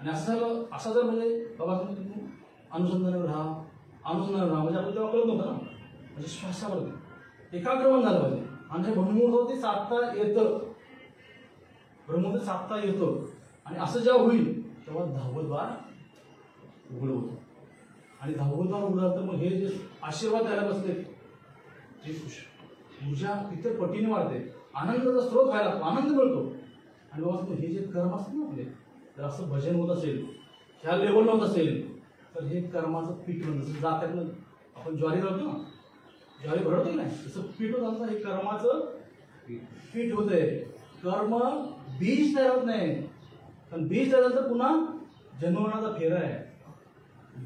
[SPEAKER 1] आणि असं जर म्हणजे बाबा तुम्ही अनुसंधानावर राहा, अनुसंधानावर राहा, म्हणजे आपल्याला तेव्हा कळत नव्हतं ना, म्हणजे श्वासावरती एकाग्रमण झालं पाहिजे. आणि हे ब्रह्ममुहूर्तावरती साधता येतं, ब्रह्ममुहूर्त साधता येतं. आणि असं जेव्हा होईल तेव्हा 10वं द्वार उघड होतं. आणि 10वं द्वार उघडलं तर मग हे जे आशीर्वाद द्यायला बसले ते ऊर्जा इतर पटीने वाढते, आनंदाचा स्रोत व्हायला लागतो, आनंद मिळतो. आणि बाबा हे जे कर्म असतात ना आपले, जर असं भजन होत असेल, ह्या लेवल होत असेल, तर हे कर्माचं पीठ होतं. जसं जात्यातनं आपण ज्वारी घालतो ना, ज्वारी भरवतो की नाही, तसं पीठ होत असतं, हे कर्माचं पीठ होतंय. कर्म बीज तयार होत नाही, पण बीज तयार झालं तर पुन्हा जन्मवणाचा फेरा आहे,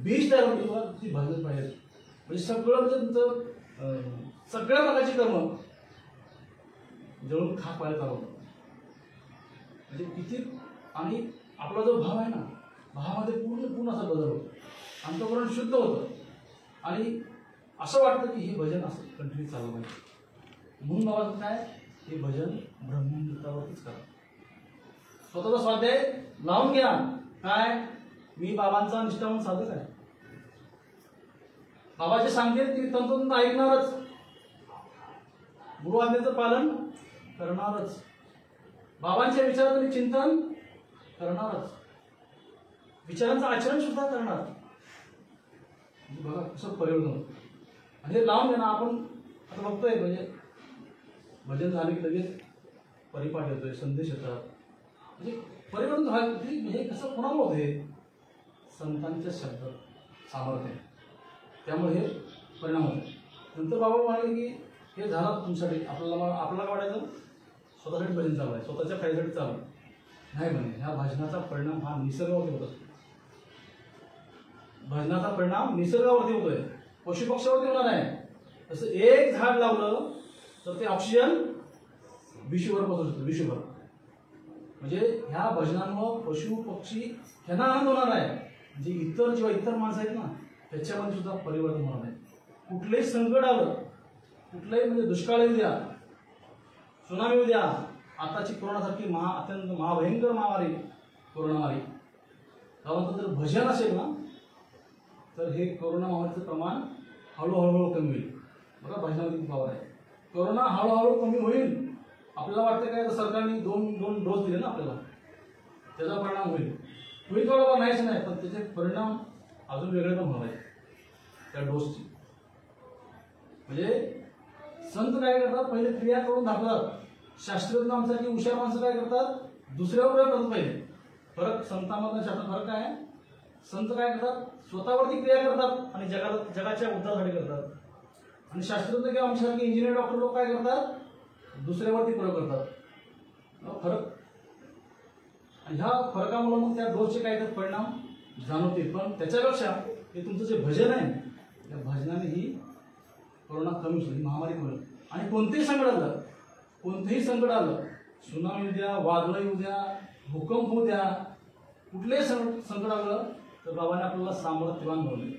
[SPEAKER 1] बीज तयार होतो तेव्हा ती भजन पाहिजे. म्हणजे सगळं म्हणजे तुमचं सगळ्या प्रकारची कर्म जळून खाक पाहिजे चालवतं. म्हणजे किती आणि आपला जो भाव आहे ना, भावामध्ये पूर्ण असा बदल होतो, अंतःकरण शुद्ध होतं आणि असं वाटतं की हे भजन असं कंटिन्यू चालू पाहिजे. म्हणून बाबा काय हे भजन ब्रह्ममुहूर्तावरतीच करा. स्वतःचा स्वाध्याय लावून घ्या. काय मी बाबांचा निष्ठावंत साधक आहे, बाबा जे सांगतील ती तंतोतंत ऐकणारच, गुरु आज्ञेचं पालन करणारच, बाबांच्या विचाराचं चिंतन करणारच, विचारांचं आचरण सुद्धा करणार. बघा कसं परिवर्तन होतं. आणि हे लावून घेणं आपण आता बघतोय. म्हणजे भजन झाले की लगेच परिपाठ येतोय, संदेश येतात. म्हणजे परिवर्तन म्हणजे कसं कोणाला होते, संतांच्या शब्द सामर्थ्य, त्यामुळे हे परिणाम होते. नंतर बाबा म्हणाले की हे झालं तुमच्यासाठी, आपल्याला काय वाटायचं स्वतःसाठी भजन चालू आहे, स्वतःच्या फायद्यासाठी चालू नाही. म्हणे ह्या भजनाचा परिणाम हा निसर्गावरती होत असतो. भजनाचा परिणाम निसर्गावरती होतोय, पशुपक्ष्यावरती होणार आहे. जसं एक झाड लावलं तर ते ऑक्सिजन विश्वभर पसरू शकतो, विश्वभर. म्हणजे ह्या भजनांमुळे पशु पक्षी ह्यांना आनंद होणार आहे. म्हणजे इतर जेव्हा इतर माणसं आहेत ना त्याच्यामध्ये सुद्धा परिवर्तन होणार आहे. कुठलंही संकट आलं, कुठलंही म्हणजे दुष्काळ येऊ द्या, सुनामी येऊ द्या, आताची कोरोनासारखी अत्यंत महाभयंकर महामारी कोरोनामारी, त्यानंतर जर भजन असेल ना तर हे कोरोना महामारीचं प्रमाण हळूहळू कमी होईल. बघा भजनामध्ये पावर आहे. कोरोना हळूहळू कमी होईल. आपल्याला वाटतं काय तर सरकारने दोन डोस दिले ना आपल्याला, त्याचा परिणाम होईल थोडा नाहीच नाही, पण त्याचे परिणाम अजून वेगळे पण होणार आहेत त्या डोसची. म्हणजे संत काय करतात, पहिले क्रिया करून दाखवतात. शास्त्रज्ञ आमच्यासारखी हुशार माणसं काय करतात, दुसऱ्यावर प्रयोग करतात. पहिले फरक संतांमधला शास्त्र फरक आहे. संत काय करतात, स्वतःवरती क्रिया करतात आणि जगाच्या उद्धारासाठी करतात. आणि शास्त्रज्ञ किंवा आमच्यासारखे इंजिनियर डॉक्टर लोक काय करतात, दुसऱ्यावरती प्रयोग करतात. फरक. आणि ह्या फरकामुळे मग त्या डोसचे काय तर परिणाम जाणवतील. पण त्याच्यापेक्षा हे तुमचं जे भजन आहे त्या भजनाने ही कोरोना कमी होईल, महामारी कमी होईल. आणि कोणतेही संकट आलं, सुनामी येऊ द्या, वादळ येऊ द्या, भूकंप होऊ द्या, कुठलेही संकट आलं तर बाबाने आपल्याला सामर्थ्यवान बनवले.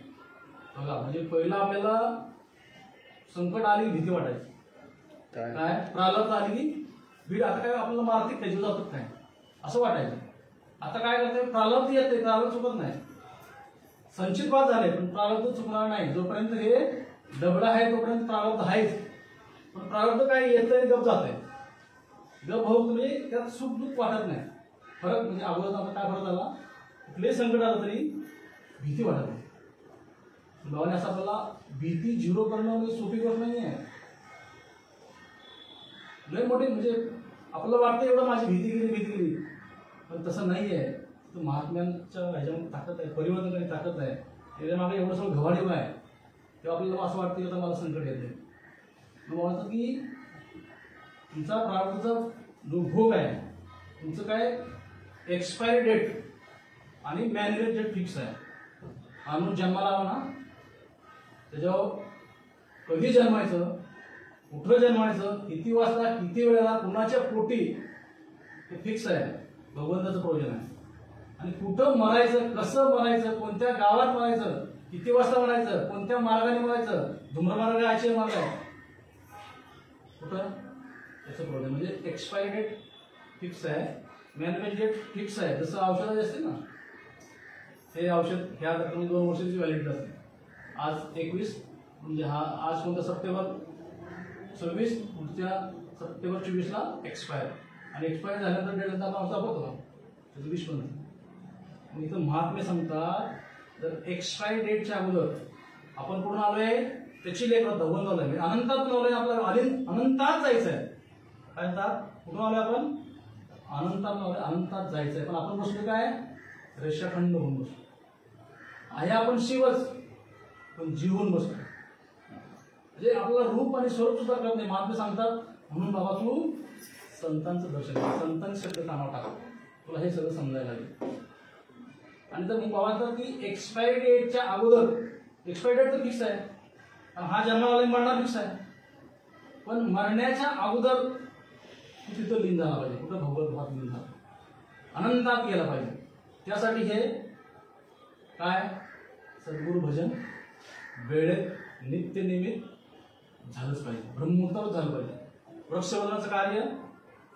[SPEAKER 1] बघा म्हणजे पहिला आपल्याला संकट आली भीती वाटायची, काय प्रारब्ध आली की भीड, आता काय आपल्याला मारती काय जीव जातात काय असं वाटायचं. आता काय करते, प्रारब्ध येते, प्रारब्ध चुकत नाही. संचित बाद झाले पण प्रारब्ध चुकणार नाही. जोपर्यंत हे डबडा आहे तोपर्यंत प्रारब्ध आहेच. पण प्रारब्ध काय येतंय गप जात आहे, गप होत म्हणजे त्यात सुख दुःख वाटत नाही. फरक म्हणजे अगोदर आता काय फरक झाला, कुठलेही संकट आलं तरी भीती वाटत नाही. बाबाने असं आपल्याला भीती झिरो करणं म्हणजे सोपी गोष्ट नाही आहे. लय मोठी म्हणजे आपल्याला वाटतं एवढं माझी भीती गेली, पण तसं नाही आहे. तर महात्म्यांच्या ह्याच्यामध्ये ताकद आहे, परिवर्तनाची ताकद आहे. त्याच्या मागे एवढं सगळं घवाडीव आहे. तेव्हा आपल्याला असं वाटतं की आता मला संकट येते. मग म्हणतो की तुमचा प्रारब्धचा जो भोग आहे, तुमचं काय एक्सपायरी डेट आणि मॅन्युअल डेट फिक्स आहे. माणूस जन्माला आला ना त्याच्यावर कधी जन्मायचं, कुठं जन्मायचं, किती वाजता, किती वेळेला, कुणाच्या पोटी हे फिक्स आहे. भगवंताचं प्रयोजन आहे. आणि कुठं मरायचं, कसं मरायचं, कोणत्या गावात मरायचं, किती वाजता मरायचं, कोणत्या मार्गाने मरायचं, धूम्रमार्ग आहे, आशय मार्ग आहे, कुठं त्याचं प्रयोजन. म्हणजे एक्सपायरी डेट फिक्स आहे, मॅन्युअल डेट फिक्स आहे. जसं औषधाचे असते ना, हे औषध ह्या 2 वर्षाची व्हॅलिडिटी असते. आज 21 म्हणजे आज कोणता सप्टेंबर 26, पुढच्या सप्टेंबर 24 ला एक्सपायर. आणि एक्सपायर झाल्यानंतर डेट आपण औषध वापरतो त्याचं 20 पर्यंत. मग इथं महात्मे सांगतात जर एक्सपायरी डेटच्या अगोदर आपण पूर्ण आलोय त्याची लेख धवन झालंय, म्हणजे अनंतात लावलंय, आपल्याला अनंतात जायचं आहे. काय म्हणतात, कुठून आलोय आपण, अनंतात लावलंय, अनंतात जायचं आहे. पण आपण बसलो काय, रेषाखंड होऊन बसलो आहे. आपण शिवच पण जीवन बसतो. म्हणजे आपल्याला रूप आणि स्वरूप सुद्धा कळत नाही. महात्मे सांगतात म्हणून बाबा तू संतांचं दर्शन कर, संतांचे शब्द कानावर टाक, तुला हे सगळं समजायला लागेल. आणि जर मग बाबा तर की एक्सपायरी डेटच्या अगोदर, एक्सपायरी डेट तर फिक्स आहे, आणि हा जन्माला मरणार फिक्स आहे, पण मरण्याच्या अगोदर तू तिथं लीन झाला पाहिजे, कुठं भगवत भात लीन झाला, अनंतात गेला पाहिजे. त्यासाठी हे काय सद्गुरु भजन वेळेत नित्य नियमित झालंच पाहिजे, ब्रह्ममुहूर्तावर झालं पाहिजे. वृक्षवंदनाचं कार्य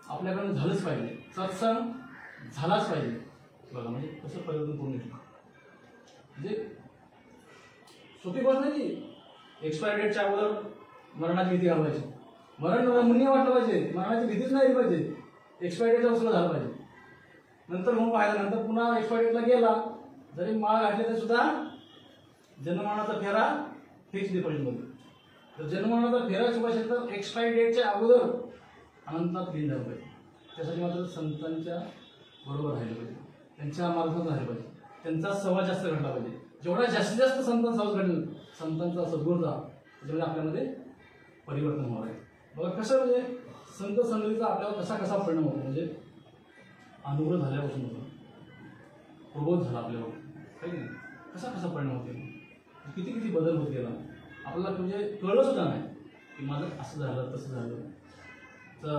[SPEAKER 1] आपल्याकडून झालंच पाहिजे, सत्संग झालाच पाहिजे. बघा म्हणजे कसं परिवर्तन करून येतो. म्हणजे सोपी गोष्ट नाही की एक्सपायरी डेटच्या अगोदर मरणाची भीती घालवायची. मरण मुन्य वाटलं पाहिजे, मरणाची भीतीच नाही पाहिजे, एक्सपायरी डेटचा सुद्धा झालं पाहिजे. नंतर मग पाहिलं, नंतर पुन्हा एक्सपायरी डेटला गेला जरी माळ घातले तरी सुद्धा जन्ममरणाचा फेरा फिक्स डिपॉझिटमध्ये. तर जन्ममरणाचा फेरा चुकायचा असेल तर एक्सपायरी डेटच्या अगोदर अनंतात लीन झालं पाहिजे. त्यासाठी मात्र संतांच्या बरोबर राहिलं पाहिजे, त्यांच्या मार्गात राहिलं पाहिजे, त्यांचा सहवास जास्त घडला पाहिजे. जेवढा जास्तीत जास्त संतांचा सहवास घडेल, संतांचा सद्गुरूचा, त्याच्यामध्ये आपल्यामध्ये परिवर्तन होणार आहे. बघा कसं म्हणजे संत संगतीचा आपल्याला कसा कसा परिणाम होतो, म्हणजे अनुग्रह झाल्यापासून होतो, प्रबोध झाला आपल्यावर, काही नाही कसा कसा परिणाम होते, किती किती बदल होत गेला आपल्याला, म्हणजे कळलं सुद्धा नाही की माझं असं झालं तसं झालं. तर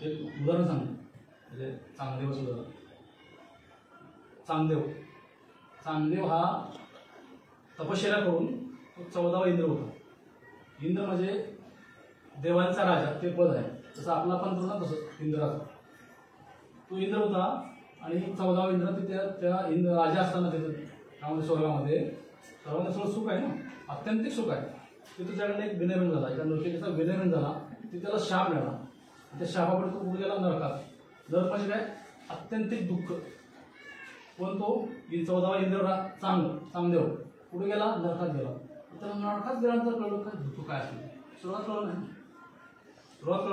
[SPEAKER 1] एक उदाहरण सांगतो, म्हणजे चांगदेवाचं उदाहरण. चांगदेव हा तपश्चर्या करून तो 14वा इंद्र होता. इंद्र म्हणजे देवांचा राजा, ते पद आहे. जसं आपला पण ना तसं इंद्राचा तो इंद्र होता. आणि 14वा इंद्र त्या इंद्र राजा असताना त्याचं त्यामध्ये स्वर्गामध्ये सर्वांना सगळं सुख आहे ना, अत्यंतिक सुख आहे. तिथं त्याकडे एक विनयभन झाला, एका नृत्यचा विनयभन झाला, ते त्याला शाप मिळाला. त्या शापाकडे तो पुढे गेला नरकात. नरक म्हणजे काय, अत्यंतिक दुःख. पण तो 14वा इंद्र चांगदेव पुढे गेला, नरकात गेला. त्याला नरकात गेल्यानंतर कळलं काय धुतो काय असतो, सुरुवात कळलं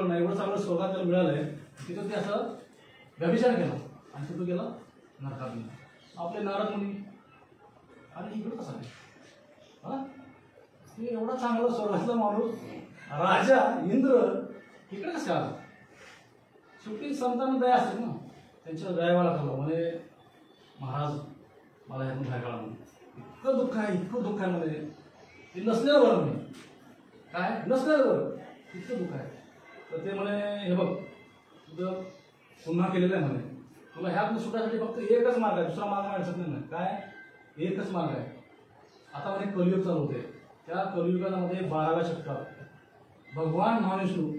[SPEAKER 1] नाही. एवढं चांगलं स्वर्गात त्याला मिळालंय, तिथं ते असं व्यभिचार केला आणि तिथं गेला नरकात गेला. आपले नारद मुनी आणि इकडं कसं आहे, हा ते एवढा चांगला स्वर्गातला माणूस राजा इंद्र इकडे कसं आला. शेवटी संतांना दया असते ना, त्यांच्या दयावाला ठरलं म्हणे महाराज मला ह्यातून बाहेर काढा म्हणे, इतकं दुःख आहे म्हणे, ते नसलेलं बरं म्हणे, काय नसलेलं बरं, इतकं दुःख आहे. तर ते म्हणे हे बघ तुझं पुन्हा केलेलं आहे म्हणे, तुला ह्यातून सुटायसाठी फक्त एकच मार्ग आहे, दुसरा मार्ग माहिती नाही. काय एकच मार्ग आहे. आता म्हणे कलियुग चालू होते, त्या कलियुगामध्ये 12व्या शतकात भगवान महाविष्णू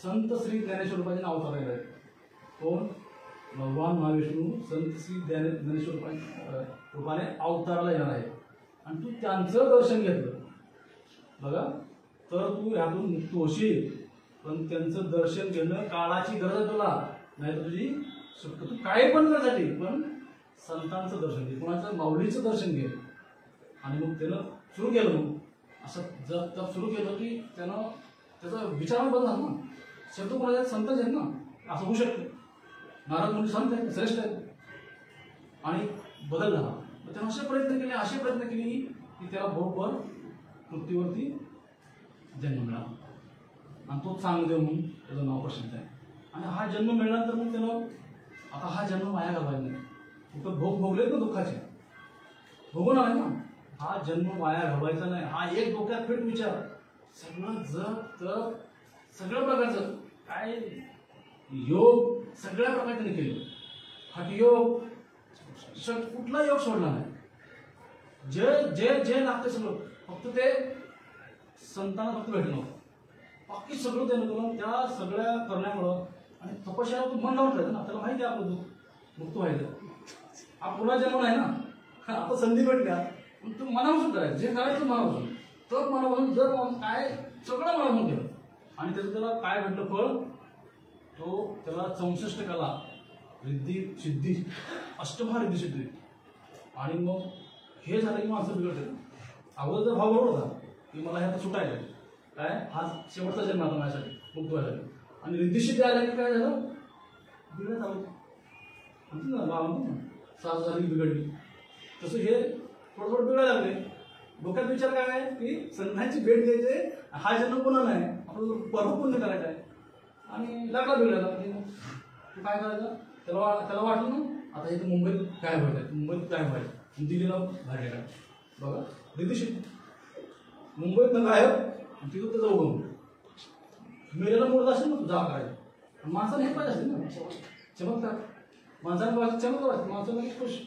[SPEAKER 1] संत श्री ज्ञानेश्वर रूपाचे नाव अवतारलेलं आहे. कोण, भगवान महाविष्णू संत श्री ज्ञानेश्वर रूपाने अवताराला येणार आहे. आणि तू त्यांचं दर्शन घेतलं बघा तर तू ह्यातून मुक्त होशील. पण त्यांचं दर्शन घेणं काळाची गरज आहे तुला, नाही तर तुझी सुटका. तू काय पण करण्यासाठी पण संतांचं दर्शन घे, कोणाचं माऊलीचं दर्शन घे. आणि मग त्यानं सुरू केलं, मग असं जर सुरू केलं की त्यानं त्याचा विचार बदल झाला ना. शब्द कोणाच्या संतच आहेत ना, असं होऊ शकतं. नारद मुनी संत आहेत, श्रेष्ठ आहेत, आणि बदल झाला. तर त्यानं असे प्रयत्न केले की त्याला बरोबर पृथ्वीवरती जन्म मिळाला. आणि तो चांगदेव म्हणून त्याचं नाव प्रसिद्ध आहे. आणि हा जन्म मिळाल्यानंतर मग त्यानं आता हा जन्म वाया घालवायचा नाही. कुठं भोगलेत ना दुःखाचे, भोगून आले ना, हा जन्म वाया घालवायचा नाही. हा एक डोक्यात फिट विचार, सगळं जग तर सगळ्या प्रकारचं काय योग सगळ्या प्रकारचे केले. हठयोग कुठला योग सोडला नाही. जे लागतं सगळं, फक्त ते संतांना फक्त भेटणं होतं, बाकी सगळं देणं करून त्या सगळ्या करण्यामुळं. आणि तपश्चर्या तू मन लावून राहायचं ना, त्याला माहिती आहे आपलं मुक्त व्हायचं. हा पुन्हा जन्म नाही ना, आता संधी भेटल्या तू मनापासून करायचं, जे करायचं मनापासून, तर मनापासून जर काय सगळं मनापासून केलं आणि त्याचं त्याला काय भेटलं फळ, तो त्याला 64 कला रिद्धी सिद्धी अष्टमहा रिद्धी सिद्धी. आणि मग हे झालं की माणसं बिघडते. अगोदर जर भाव बरोबर होता की मला ह्यात सुटायचं आहे, काय हा शेवटचा जन्म आता माझ्यासाठी मुक्त व्हायसाठी. आणि रिद्धिसिद्धी आल्या की काय झालं, बिघडत आलं म्हणतो ना, सास झाली बिघडली. तसं हे थोडं बिघडायला लागले. डोक्यात विचार काय आहे की संतांची भेट द्यायचे, हा जन्म पुन्हा नाही, आपल्याला परम पुण्य करायचं आहे. आणि लागला बिघडायला. तू काय करायचं, त्याला वाटलं ना आता इथं मुंबईत काय व्हायचं, मुंबईत काय व्हायचं, दिल्लीला बाहेर गेला बघा रीतिशीर. मुंबईत गायब तिथं तर जाऊ गं मेलेला मोडत असेल ना जा करायचं. माणसाला हे पाहिजे असेल ना चमत्कार. माणसाला पाहिजे चमत्कार, माणसाला खुश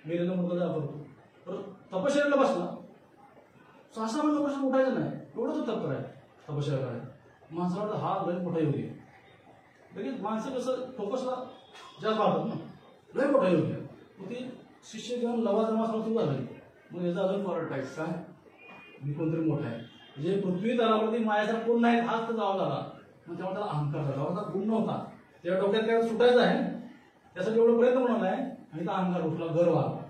[SPEAKER 1] मेलेला मोडता जा करतो. परत तपश्चर्याला बसला 6-6 महिन्यापासून उठायचं नाही, एवढं तो तप करायचं तपश्चर्या करायचं. माणसाला वाटतं हा लय मोठा योगी आहे. लगेच माणसं कसं फोकसला जास्त वाटतात ना, लय मोठा योगी आहे. मग ते शिष्य घेऊन लवाजमा सुरू झालं. मग याचा अजून फरक टाकायचं काय मी कोणतरी मोठा आहे. म्हणजे पृथ्वी तलावरती माझ्यासारखा कोण नाही हाच तर जावा झाला. मग तेव्हा त्याला अहंकार झाला, त्याचा गुण नव्हता. त्या डोक्यात काय सुटायचं आहे, त्यासाठी एवढं प्रयत्न होणार आहे आणि त्या अहंकार उठला, गर्व आला.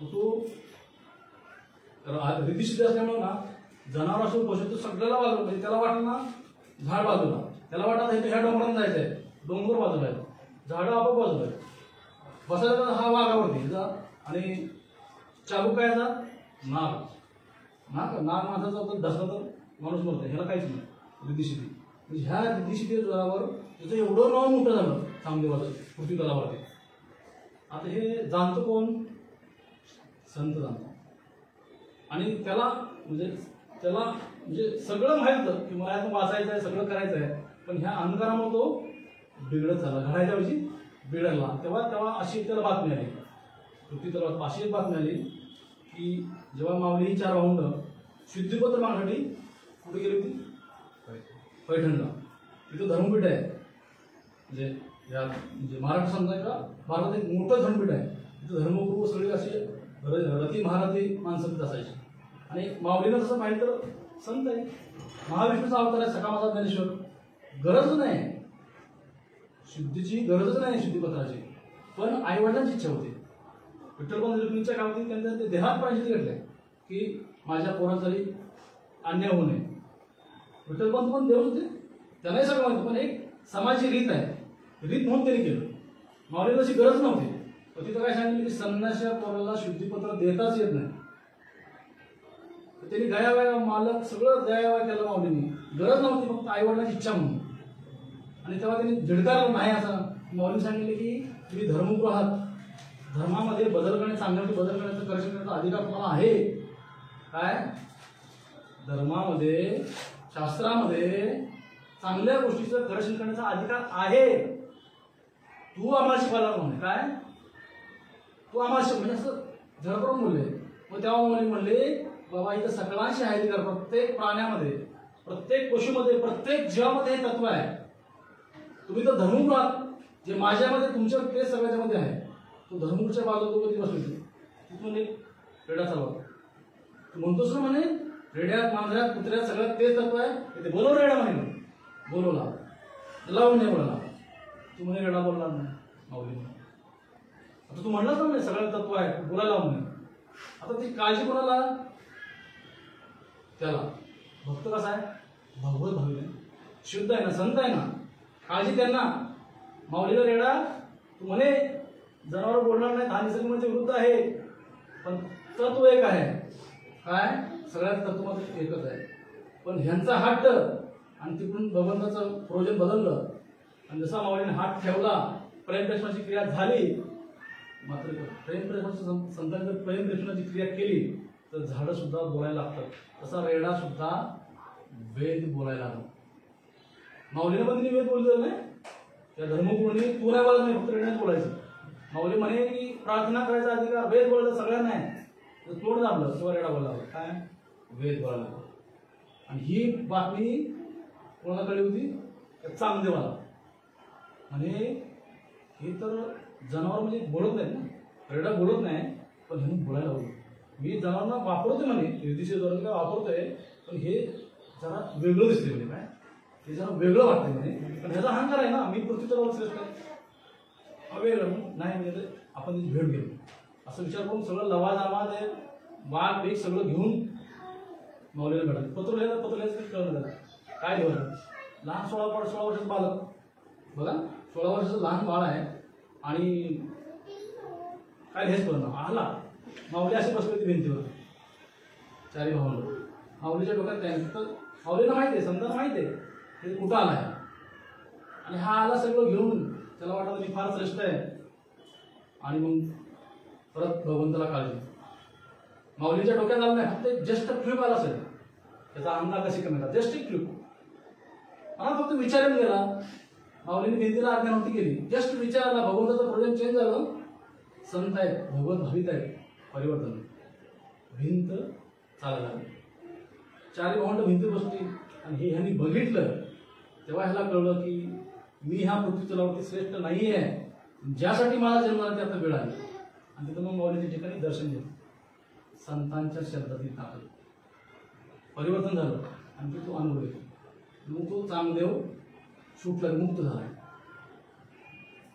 [SPEAKER 1] तो रीतिसिद्ध असल्यामुळे ना जनावर असो पशु तो सगळ्याला बाजूला, म्हणजे त्याला वाटलं ना झाड बाजूला, त्याला वाटत हे ह्या डोंगरात जायचंय, डोंगर बाजूला आहे, झाडं आपोआप बाजूला आहे. बसायला हा वाघावरती जा आणि चाबूक काय जा नाग नाग नाग माणसाचा तर ढसला तर माणूस मरतो, ह्याला काहीच नाही रिद्धिसिद्धी. म्हणजे ह्या रिद्धिसिद्धी जोरावर त्याचं एवढं नाव मोठं झालं चांगदेवाचं पृथ्वी तलावरती. आता हे जाणतो कोण, संत जाणतो. आणि त्याला म्हणजे सगळं माहित होतं की मला यातून वाचायचं आहे, सगळं करायचं आहे. पण ह्या अहंकारामुळे तो बिघडत झाला, घडायच्या ऐवजी बिघडला. तेव्हा अशी त्याला बातमी आली, पृथ्वी तलावात अशी एक बातमी आली की जेव्हा माऊली ही 4 भावंड शुद्धीपत्र मागण्यासाठी कुठे गेली होती, पैठणला. तिथं धर्मपीठ आहे, म्हणजे महाराष्ट्र समजा का भारतात एक मोठं धर्मपीठ आहे. तिथं धर्मगुरू सगळे असे रती महारथी माणसं तिथं असायची. आणि माऊलीनं तसं पाहिलं तर संत आहे, महाविष्णूचा अवतार आहे, सकाळचा ज्ञानेश्वर. गरज नाही शुद्धीची, गरजच नाही शुद्धीपत्राची. पण आईवडिलांची इच्छा होती. विठ्ठलपंत रुक्मिणीच्या काळात त्यांच्या ते देहात परिस्थिती घडल्या की माझ्या पोरात तरी अन्याय होऊ नये. विठ्ठलपंत पण देव होते, त्यांनाही सगळं माहिती, पण एक समाजाची रीत आहे, रीत म्हणून त्यांनी केलं. माऊलीला अशी गरज नव्हती. पण तिथं काय सांगितलं की संन्याच्या पोराला शुद्धीपत्र देताच येत नाही. त्यांनी गयावया मालक सगळं दयावया केलं माऊलींनी, गरज नव्हती, फक्त आईवडिलांची इच्छा म्हणून. आणि तेव्हा त्यांनी झिडकारलं नाही असं माऊलींनी सांगितले की तुम्ही धर्मगुरू आहात, धर्मामध्ये बदल करणे, चांगल्यामध्ये बदल करण्याचा करेक्शन करण्याचा अधिकार तुम्हाला आहे. काय धर्मामध्ये शास्त्रामध्ये चांगल्या गोष्टीचं करेक्शन करण्याचा अधिकार आहे. तू आम्हाला शिकवायला म्हणे, काय तू आम्हाला शिक, म्हणजे असं झडपडून बोलले. मग तेव्हा मुली म्हणले बाबा इथं सगळ्यांशी आहे अधिकार, प्रत्येक प्राण्यामध्ये, प्रत्येक पशुमध्ये, प्रत्येक जीवामध्ये हे तत्व आहे. तुम्ही तर धर्मगुरू आहात, जे माझ्यामध्ये तुमच्या ते सगळ्याच्यामध्ये आहे. तो धर्मगुरूच्या बाजूला तो कधी बसले तिथून एक रेडा चालवा. तू म्हणतोस ना म्हणे रेड्यात मांजऱ्यात कुत्र्यात सगळ्यात तेच तत्व आहे. ते बोलव रेडा म्हणे, बोलवला लावून नाही बोलला. तू म्हणे रेडा बोलला नाही माऊली. आता तू म्हणलास ना म्हणे सगळं तत्व आहे, बोलायला म्हणे. आता ती काळजी कोणाला, त्याला भक्त कसा आहे, भगवत भावी आहे, शुद्ध आहे ना, संत आहे ना, काळजी त्यांना. माऊलीला रेडा तू म्हणे जनावर बोलणार नाही, हा निसर्गाच्या विरुद्ध आहे, पण तत्व एक आहे. काय सगळ्यात तत्वामध्ये एकच आहे. पण ह्यांचा हट्ट आणि तिकडून भगवंताचं प्रोजन बदललं. आणि जसा माऊलीने हात ठेवला, प्रेमप्रश्नाची क्रिया झाली. मात्र प्रेमप्रश्नाचं संतांनी जर प्रेमप्रश्नाची क्रिया केली तर झाडं सुद्धा बोलायला लागतात. तसा रेडा सुद्धा वेद बोलायला लागला. माऊलीने पण तिने वेद बोललं नाही, त्या धर्मगुरूंनी तू नाही बोलत नाही, फक्त रेड्याच बोलायचं. माऊली म्हणे की प्रार्थना करायचा अधिकार वेद बोलायचा सगळ्यांना आहे. तोड दाबलं तेव्हा रेडा बोलला, काय वेद बोलायला. आणि ही बातमी कोणाकडे होती, चांगदेवाला. म्हणे हे तर जनावर म्हणजे बोलत नाहीत ना, रेडा बोलत नाही, पण ह्यानं बोलायला हवं. मी जनावरांना वापरतोय म्हणे, निर्दिष्ट काय वापरतोय, पण हे जरा वेगळं दिसते म्हणजे, काय हे जरा वेगळं वाटतंय म्हणे. पण ह्याचा अहंकार आहे ना, मी पृथ्वी तलावर श्रेष्ठ आहे, वेगळं नाही म्हणजे आपण त्याची भेट घेऊ असं विचार करून सगळं लवाजामा ते वाघ बेग सगळं घेऊन माऊलीला भेटत. पत्र लिहायचं कळलं त्याला काय लिहायचं. लहान 16 वर्षाचं बालक बघा, 16 वर्षाचं लहान बाळ आहे आणि काय लिहायचं कळलं. आला माऊली अशी बसली होती भिंतीवर, 4 भावांना. माऊलीच्या डोक्यात काय तर माऊलीला माहिती आहे, समजा माहिती आहे ते कुठं आला आहे. आणि हा आला सगळं घेऊन, त्याला वाटतं मी फार श्रेष्ठ आहे. आणि मग परत भगवंताला काळजी. माऊलीच्या डोक्यात आलं नाही, फक्त जस्ट ट्रिप आला असेल, त्याचा अंदाज कशी कमी झाला, जस्ट एक ट्रिप. मला फक्त विचारून गेला, माऊलीने भिंतीला आज्ञा नव्हती केली, जस्ट विचारला, भगवंताचं प्रोजेक्ट चेंज झालं. संत आहेत, भगवत भावित आहेत, परिवर्तन. भिंत चालला, चारी भावंड भिंती बसली आणि हे ह्यांनी बघितलं, तेव्हा ह्याला कळलं की मी ह्या पृथ्वीतलावरती श्रेष्ठ नाही आहे, ज्यासाठी मला जन्म झाला त्यात वेळ आली. आणि तिथं मग माऊलीच्या ठिकाणी दर्शन घेतलं. संतांच्या शब्दातील ताकद, परिवर्तन झालं आणि तो अनुभव येतो. मग तो चांगदेव सुटला, मुक्त झाला.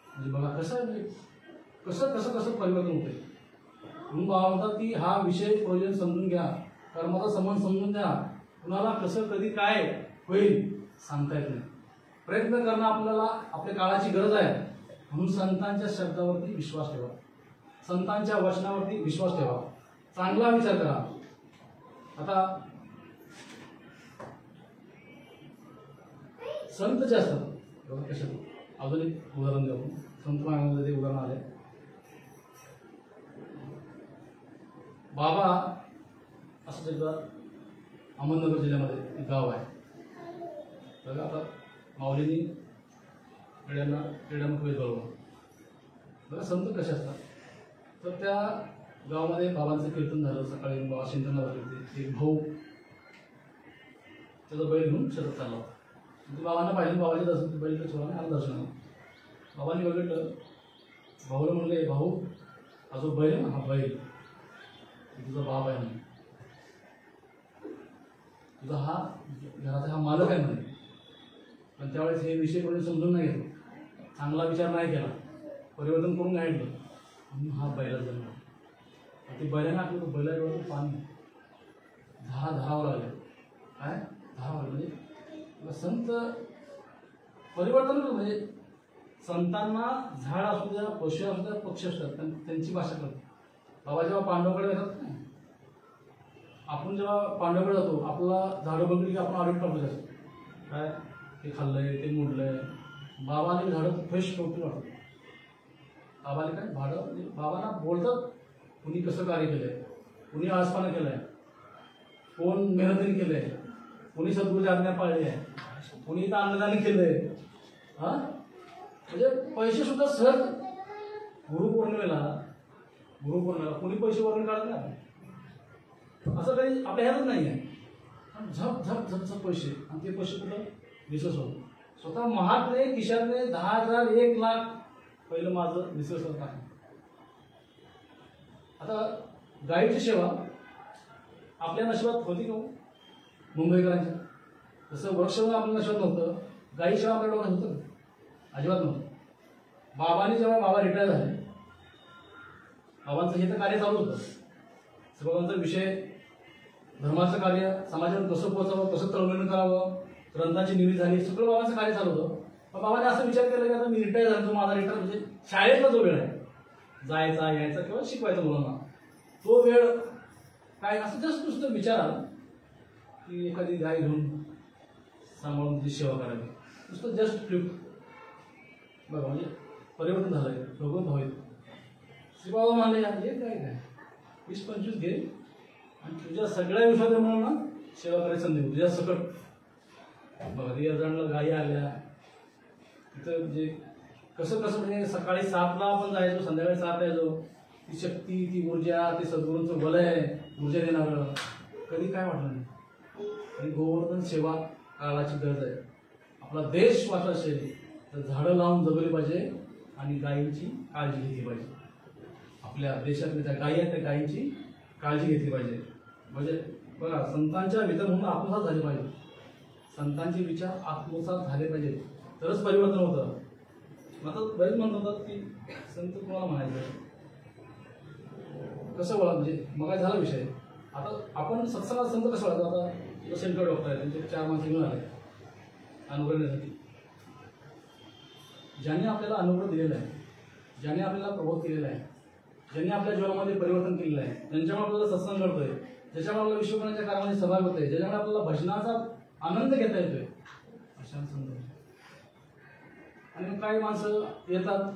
[SPEAKER 1] म्हणजे बघा कसं कसं कसं कसं परिवर्तन होते. म्हणून बाबा म्हणतात की हा विषय प्रयोजन समजून घ्या, कर्माचा संबंध समजून घ्या. कुणाला कसं कधी काय होईल सांगता येत नाही. प्रयत्न करणं आपल्याला आपल्या काळाची गरज आहे. म्हणून संतांच्या शब्दावरती विश्वास ठेवा, संतांच्या वचनावरती विश्वास ठेवा, चांगला विचार करा. आता संत जे असतात बघा कशात, अजून एक उदाहरण देऊ. संत महाराजांमध्ये ते उदाहरण आले. बाबा असंच एकदा अहमदनगर जिल्ह्यामध्ये एक गाव आहे. बघा आता माऊलींनी क्रीडामुख वेळ बरोबर. बघा संत कसे असतात, तर त्या गावामध्ये बाबांचं कीर्तन झालं. सकाळी बाबा चिंतनाला होते. एक भाऊ त्याचा बैल घेऊन शरद चालला होता. बाबांना पाहिजे, बाबाचे दर्शन बैल छोराने आलं दर्शनाला. बाबांनी बघितलं, भाऊला म्हणले, भाऊ हा जो बैल आहे ना, हा बैल तुझा बाप आहे म्हणे, तुझा हा घराचा हा मालक आहे म्हणे. पण त्यावेळेस हे विषय कोणी समजून नाही घेतलं, चांगला विचार नाही केला, परिवर्तन करून नाही घेतलं, म्हणून हा बैला जन्म. ते बैलाने आपलं बैलावर पाणी धारावं लागलं. काय धारावं म्हणजे संत परिवर्तन. म्हणजे संतांना झाड असू द्या, पशु असू द्या, पक्षी असतात, त्यांची भाषा करतात. बाबा जेव्हा पांडवकडे येतात ना, आपण जेव्हा पांडवकडे जातो, आपला झाडं बघली की आपण आडून टाकू जातो, काय ते खाल्लंय, ते मोडलंय. बाबाने झाडं फ्रेश टोटली वाटतात. बाबाने काय भाडं म्हणजे बाबांना बोलतात, कुणी कसं कार्य केलंय, कुणी आळसपणा केलाय, कोण मेहनतीने केलंय, कुणी सद्गुरूची आज्ञा पाळली आहे, कुणी इथं अन्नदान केलंय. हा म्हणजे पैसे सुद्धा सहज गुरुपौर्णिमेला कोणी पैसे वरून काढत नाही. असं काही आपल्या ह्यातच नाही आहे. झप झप झप झप पैसे, आणि ते पैसे कुठं विश्वास होतो. स्वतः महात्मे खिशातले 10,000 1,00,000 पहिलं माझं विश्वास होत आहे. आता गाईची सेवा आपल्या नशिबात होती का मुंबईकरांच्या? तसं वृक्षसेवा आपल्या नशिबात नव्हतं, गाई सेवा आपल्या डोक्यात होतं अजिबात नव्हतं. बाबांनी जेव्हा बाबा रिटायर झाले, बाबांचं हे तर कार्य चालू होतं. सर्वांचा विषय धर्माचं कार्य, समाजात कसं पोहोचावं, कसं तळमळून करावं, ग्रंथाची निवड झाली, सगळं बाबांचं कार्य चालू होतं. पण बाबाने असं विचार केला की आता मी रिटायर झालो, माझा रिटायर म्हणजे शाळेतला जो वेळ आहे, जायचा यायचा किंवा शिकवायचा मुलांना, तो वेळ काय असं जस्ट नुसतं विचार आला की एखादी गाय घेऊन सांभाळून तिची सेवा करावी, नुसतं जस्ट ट्रिप. बघा म्हणजे परिवर्तन झालंय. भगवंत भावित श्रीबाबा म्हणाले, हे काय काय 20-25 घे आणि तुझ्या सगळ्या विश्वास मुलांना सेवा करायची संधी होती तुझ्या सकट. बघा रियाजणला गायी आल्या तिथं, म्हणजे कसं कसं म्हणजे सकाळी 7ला आपण जायचो, संध्याकाळी 7 यायचो. ती शक्ती, ती ऊर्जा, ते सद्गुरूंचं वलय, ऊर्जा देणारं कधी काय वाटलं नाही. आणि गोवर्धन सेवा काळाची गरज आहे. आपला देश वाचला असेल तर झाडं लावून जगली पाहिजे आणि गायींची काळजी घेतली पाहिजे. आपल्या देशातल्या त्या गायी आहेत, त्या गायींची काळजी घेतली पाहिजे. म्हणजे बघा संतांच्या विचार म्हणून आत्मसात झाले पाहिजे, संतांचे विचार आत्मसात झाले पाहिजे, तरच परिवर्तन होतं. आता बरेच म्हणत होतात की संत कोणाला म्हणायचं, कसं वळा, म्हणजे मग झाला विषय. आता आपण सत्संगात संत कसं वळायचं. आता सेंट्रल डॉक्टर आहे, त्यांचे 4 माणसं घेऊन आले अनुग्रह देण्यासाठी. ज्यांनी आपल्याला अनुग्रह दिलेला आहे, ज्यांनी आपल्याला प्रबोध केलेला आहे, ज्यांनी आपल्या जीवनामध्ये परिवर्तन केलेलं आहे, ज्यांच्यामुळे आपल्याला सत्संग घडतोय, ज्याच्यामुळे आपल्याला विश्वकर्माच्या कार्यामध्ये सहभाग होतोय, ज्याच्यामुळे आपल्याला भजनाचा आनंद घेता येतोय, अशा संत. आणि काही माणसं येतात,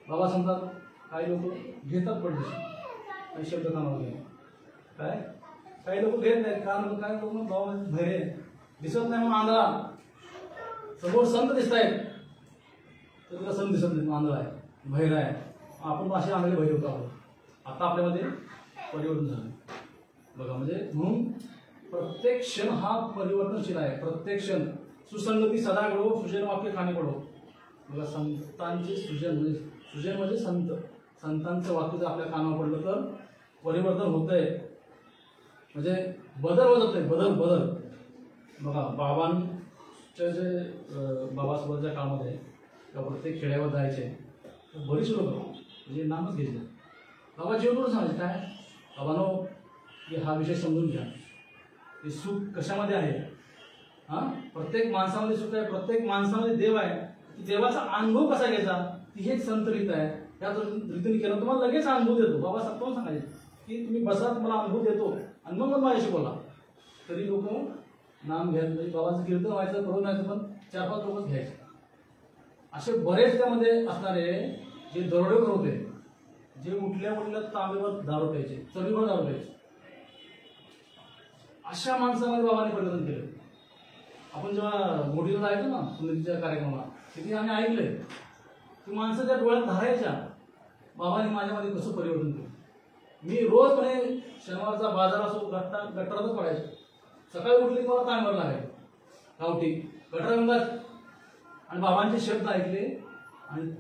[SPEAKER 1] बाबा सांगतात काही लोक घेतात पण काही शब्द कानावर घे काय काही लोक घेत नाहीत कारण काय लोक भाव भैरे दिसत नाही म्हणून आंधळा समोर संत दिसत आहेत तर तुला संत दिसत नाही आंधळा आहे भैरा आहे आपण असे आंधळे भैर होतो आहोत आता आपल्यामध्ये परिवर्तन झालं बघा म्हणजे म्हणून प्रत्येक क्षण हा परिवर्तनशील आहे प्रत्येक क्षण सुसंगती सदा घडो सुजन वाक्य खाणे पडो बघा संतांचे सुजन म्हणजे संतांचं वाक्य जर आपल्या कानावर पडलं तर परिवर्तन होतंय म्हणजे बदल होत जातोय बदल बघा बाबांच्या जे बाबासोबतच्या काळामध्ये किंवा प्रत्येक खेड्यावर जायचे तर बरीच लोक म्हणजे नामच घ्यायचे बाबा जेवढं सांगायचे काय बाबांनो की हा विषय समजून घ्या हे सुख कशामध्ये आहे हां प्रत्येक माणसामध्ये सुख आहे प्रत्येक माणसामध्ये देव आहे देवाचा अनुभव कसा घ्यायचा ती एक संत रीत आहे त्या रीतीने केलं तुम्हाला लगेच अनुभव देतो बाबा कोण सांगायचे की तुम्ही बसा तुम्हाला अनुभव देतो आणि मग माझ्याशी बोला तरी लोक नाम घ्यायचं म्हणजे बाबाचं कीर्तन व्हायचं करून व्हायचं पण 4-5 लोकच घ्यायचे असे बरेच त्यामध्ये असणारे जे दरोडेखोर होते जे उठल्या तांब्यावर दारू प्यायचे चवीवर दारू प्यायचे अशा माणसामध्ये बाबांनी परिवर्तन केलं आपण जेव्हा मोठीला जायचो ना सुंदरीच्या कार्यक्रमाला तिथे आम्ही ऐकलंय की माणसं त्या डोळ्यात धरायच्या बाबांनी माझ्यामध्ये कसं परिवर्तन केलं मी रोज म्हणे शनिवारचा बाजार असो गटारातच पडायचो सकाळी उठली मला तांब्यावर लागायचं गावठी गटारंगात आणि बाबांचे शब्द ऐकले आणि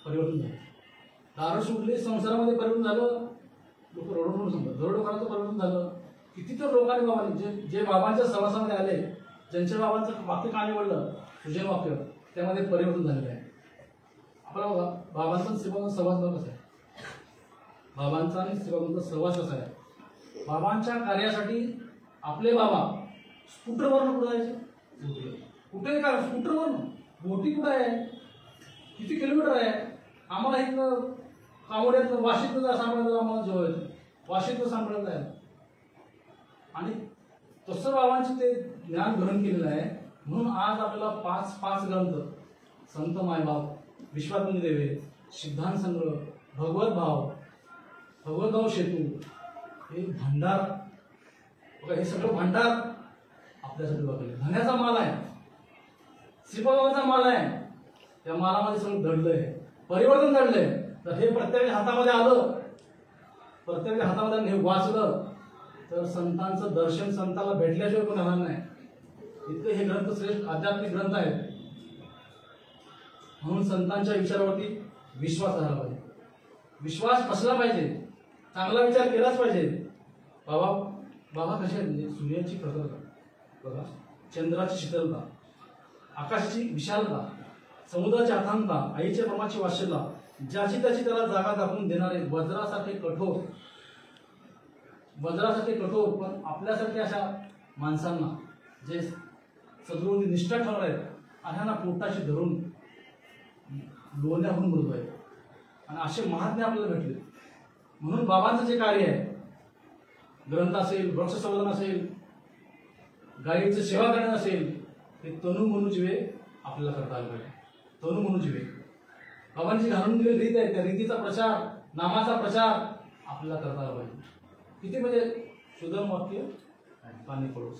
[SPEAKER 1] परिवर्तन झालं दारू सुटली संसारामध्ये परिवर्तन झालं लोक रडून सांगतात दरोडेखोराचं परिवर्तन झालं किती तर लोकांनी बाबांनी जे बाबांच्या सहवासामध्ये आले ज्यांच्या बाबांचं वाक्य कानी वळलं सुजन वाक्य त्यामध्ये परिवर्तन झालेलं आहे आपला बाबांचा सेवाचा सहवास कसा आहे बाबांचा आणि सेवाचा सहवास कसा आहे बाबांच्या कार्यासाठी आपले बाबा स्कूटरवरनं कुठं जायचे कुठे काय स्कूटरवरनं मोठी कुठं आहे किती किलोमीटर आहे आम्हाला एक कामोड्यात वाशीतनं सांभाळायला आम्हाला जवळ येतं वाशीतनं सांभाळायला आहे आणि तसं बाबांचे ते ज्ञान ग्रहण केलेलं आहे म्हणून आज आपल्याला 5 ग्रंथ संत मायबाप विश्वात्मनी देवे सिद्धांत संग्रह भगवतभाव सेतू हे भंडार बघा हे सगळं भंडार आपल्यासाठी वापरले धन्याचा माल आहे श्रीबाबाचा माल आहे त्या मालामध्ये सगळं घडलंय परिवर्तन घडलंय तर हे प्रत्येक हातामध्ये आलं प्रत्येक हातामध्ये हे वाचलं तर संतांचं दर्शन संताला भेटल्याशिवाय पण होणार नाही इतके हे ग्रंथ श्रेष्ठ आध्यात्मिक ग्रंथ आहेत म्हणून संतांच्या विचारावरती विश्वास राहिला पाहिजे विश्वास बसला पाहिजे चांगला विचार केलाच पाहिजे बाबा कसे आहेत म्हणजे सूर्याची प्रखरता बघा चंद्राची शीतलता आकाशाची विशालता समुद्राची अथांगता आईच्या प्रेमाची वात्सल्यता ज्याची त्याची त्याला जागा दाखवून देणारे वज्रासारखे कठोर पण आपल्यासारख्या अशा माणसांना जे सद्गुरूंनी निष्ठा ठेवणार आहेत अशांना पोटाशी धरून लोण्याहून मृत आहेत आणि असे महात्मे आपल्याला भेटले म्हणून बाबांचं जे कार्य आहे ग्रंथ असेल वृक्ष संवर्धन असेल गायीचं सेवा करणं असेल ते तनु मनु जीवे आपल्याला करता आलं पाहिजे तनु मनु जीवे बाबांची घालून दिलेली रीत आहे त्या रीतीचा प्रचार नामाचा प्रचार आपल्याला करता आला पाहिजे किती म्हणजे सुदम वाक्य कानी पडो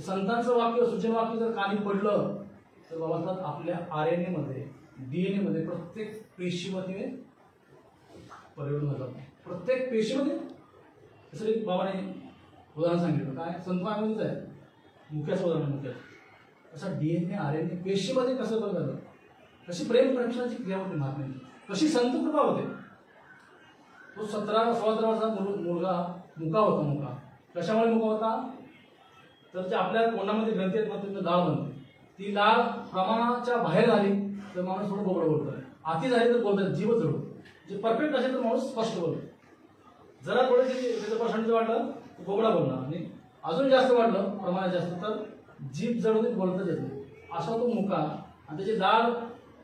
[SPEAKER 1] संतांचं वाक्य सूचन वाक्य जर कानी पडलं तर बाबा आपल्या RNA मध्ये DNA मध्ये प्रत्येक पेशीमध्ये परिवर्तन होतं प्रत्येक पेशीमध्ये जसं एक बाबाने उदाहरण सांगितलं काय संतमामध्येच आहे मुख्याचं उदाहरण मुख्याचं असं DNA RNA पेशीमध्ये कसं बरं झालं कशी प्रेम परीक्षणाची क्रिया होते महात्म्यांची कशी संत कृपा होते तो 17-16 वर्षाचा मुलगा मुका होता कशामुळे मुका होता तर जे आपल्या तोंडामध्ये ग्रंथी आहेत ना डाळ बनते ती डाळ प्रमाणाच्या बाहेर झाली तर माणूस थोडं बोबडं बोलतोय आती झाली तर बोलतोय जीवच जडू जे परफेक्ट असेल तर माणूस स्पष्ट बोलतो जरा थोडे त्याचं पर्सेंटेज वाढलं तर बोबडा बोलणार आणि अजून जास्त वाढलं प्रमाणात जास्त तर जीभ जडून बोलताच येत नाही असा तो मुका आणि त्याची डाळ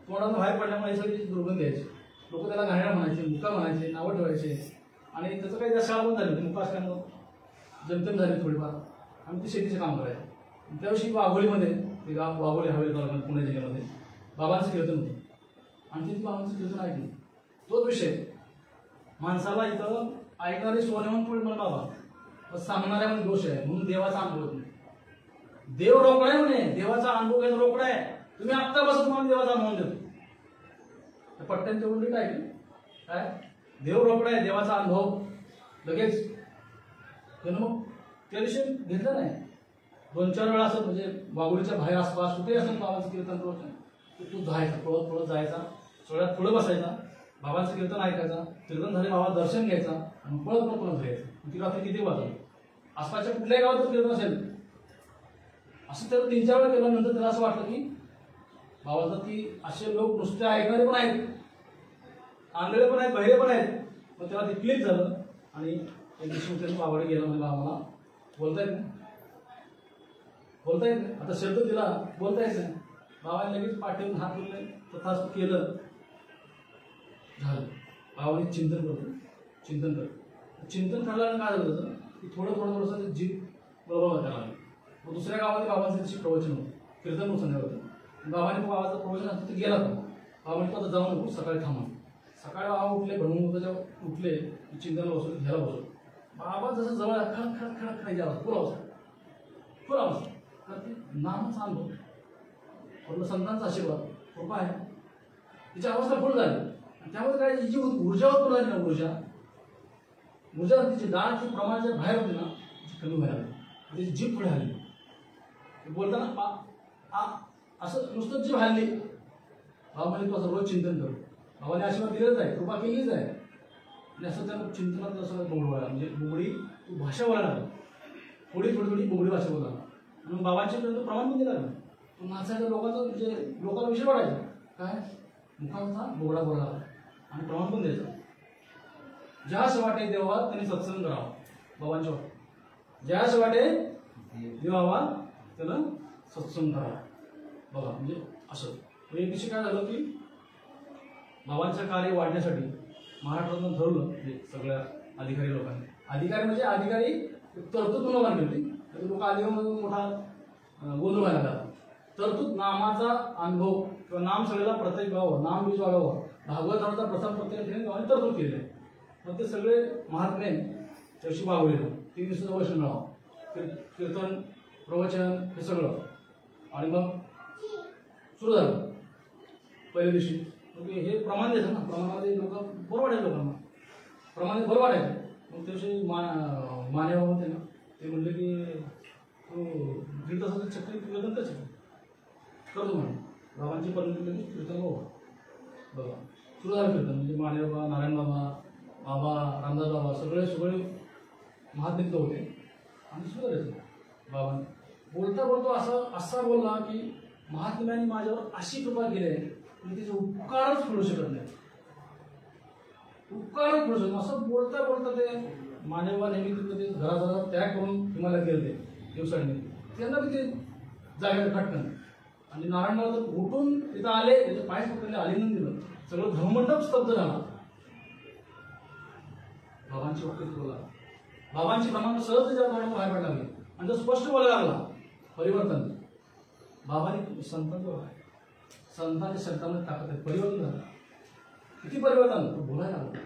[SPEAKER 1] तोंडातून बाहेर पडल्यामुळे सगळी दुर्गंधी यायची लोक त्याला घाणेरडा म्हणायचे मुका म्हणायचे नावं ठेवायचे आणि त्याचं काही जास्त शाळा पण झाली मुका असल्यामुळं जमतेम झाली थोडीफार आणि ते शेतीचं काम करायचं त्याविषयी वाघोलीमध्ये ते गाव वाघोली हवेली तालुक्यात पुणे जिल्ह्यामध्ये बाबांचं कीर्तन होतं आणखी ती बाबांचं कीर्तन ऐकलं. तोच विषय माणसाला इथं ऐकणारे सोन्याहून पुढे म्हणे बाबा, पण सांगणाऱ्यामध्ये दोष आहे म्हणून देवाचा अनुभव होत नाही. देव रोकडा आहे म्हणे, देवाचा अनुभव घ्यायचा रोकडा आहे. तुम्ही आत्ता बसत तुम्हाला देवाचा अनुभव देतो. पट्ट्यांच्या उलटी काय काय देव रोकडा आहे, देवाचा अनुभव लगेच त्यानं मग त्या दिवशी घेतलं नाही. 2-4 वेळा असं म्हणजे वाघोलीच्या बाहेर आसपास कुठे असं बाबांचं कीर्तन करत तू जायचा, पळत पळत जायचा, सगळ्यात पुढे बसायचा, बाबांचं कीर्तन ऐकायचा, कीर्तन झाले बाबा दर्शन घ्यायचा आणि पळत पळत पळत जायचं. ती रात्री किती वाजली आसपासच्या कुठल्याही गावात जर कीर्तन असेल असं त्याला 3-4 वेळा केल्यानंतर त्याला असं वाटलं की बाबाचं की असे लोक नुसते ऐकणारे पण आहेत, आंधळे पण आहेत, बहिरे पण आहेत. मग त्याला ते क्लिक झालं आणि एक दिवशी त्याने बाबाकडे गेला म्हणजे आम्हाला बोलता येत नाही, बोलता येत नाही. आता शब्द दिला बोलता येत नाही. बाबाने लगेच पाठवून हात बोलले तथाच केलं झालं. बाबाने चिंतन करतो, चिंतन करतो. चिंतन करायला काय झालं होतं की थोडं थोडंसं जीभ बरोबर करायला लागली. मग दुसऱ्या गावात बाबांचं त्याची प्रवचन होतं, कीर्तन होतं संध्याकाळ होतं. बाबाने बाबाचं प्रवचन असतं ते गेला होता. बाबाने आता जाऊ नको, सकाळी थांबा. सकाळी बाबा उठले, ब्रह्ममुहूर्ताच्या उठले, चिंतनाला बसले, घ्यायला बसलो. बाबा जसं जवळ खडक खडक खडक खायची आवाज, फुल अवस्था, फुल अवस्था. तर ते नामाचा अनुभव आपलं संतांचा आशीर्वाद कृपा आहे, तिची अवस्था फुल झाली. आणि त्यामध्ये काय जी ऊर्जा होत ना, ऊर्जा तिची दाळची प्रमाणाच्या बाहेर होती ना, ती कमी व्हायला लागली. त्याची जीभ पुढे हल्ली. बोलताना असं नुसतं जीभ हल्ली. बाबा म्हणे तू असं रोज चिंतन कर. बाबाने आशीर्वाद दिलेच आहे, कृपा केलीच आहे. आणि असं त्यानं चिंतनात असं बोलवायला म्हणजे बुगडी तू भाषा बोलायला लागला, थोडी थोडी थोडी बुगडी भाषा बोलायला. आणि बाबांच्या प्रमाण पण दिलं लागलं. तो नाचायचा लोकांचं म्हणजे लोकांना विषय वाढायचा काय मुखाचा बोगडा बोलावा आणि प्रमाण पण द्यायचं. ज्यास वाटे देवा त्यांनी सत्संग करावा. बाबांच्या वाटे ज्यास वाटे देवावा त्यानं सत्संग करावा. बघा म्हणजे असं एक दिवशी काय झालं की बाबांचं कार्य वाढण्यासाठी महाराष्ट्रातून ठरवलं म्हणजे सगळ्या अधिकारी लोकांनी. अधिकारी म्हणजे अधिकारी तरतूद निर्माण केली. लोक अधिकाऱ्यांमधून मोठा गोंधळ व्हायला लागला. तरतूद नामाचा अनुभव किंवा नाम सगळ्याला प्रत्येक गावावर नाम बीज वाढावं, भागवताचा प्रथम प्रत्येक ठिकाणी गावाने तरतूद केलेली आहे. मग ते सगळे महात्मे त्याशी वागवलेलं 3 दिवसाचं वर्ष मिळावं, कीर्तन प्रवचन हे सगळं. आणि मग सुरू झालं पहिल्या दिवशी. हे प्रमाण द्यायचं ना, प्रमाणामध्ये लोक बरं वाटायचं, लोकांना प्रमाणात बरं वाटायचं. मग त्या दिवशी माने बाबा होते ना, ते म्हणले की तू 1.5 तासाचं चक्कर कीर्तन तर करतो म्हणे. बाबांची परमिशन लगेच कीर्तन बाबा बघा सुरू झालं कीर्तन. म्हणजे माने बाबा, नारायण बाबा, बाबा रामदास बाबा सगळे महात्मे होते. आणि सुरू झालं बाबांनी बोलता बोलतो असा बोलला की महात्म्यांनी माझ्यावर अशी कृपा केली आहे की तिचे उपकारच फेडू शकत नाही, उपकारच फेडू शकत. असं बोलता बोलता ते मानेवा नेहमी तिथे घराचा त्याग करून हिमालयात गेले दिवसांनी. त्यांना तिथे जागेवर खटकन आणि नारायणराव तर उठून तिथं आले, त्याचे पाय पकडले, आलिंगन दिलं, सगळं धर्ममंडप स्तब्ध झाला. बाबांची वाक्य बोला, बाबांची प्रमाण सहज त्याच्या तोंडातून बाहेर पडायला लागली आणि तो स्पष्ट बोलायला लागला परिवर्तन. बाबांनी संतांच्या शब्दामध्ये ताकद आहे, परिवर्तन झालं. किती परिवर्तन बोलायला लागलं,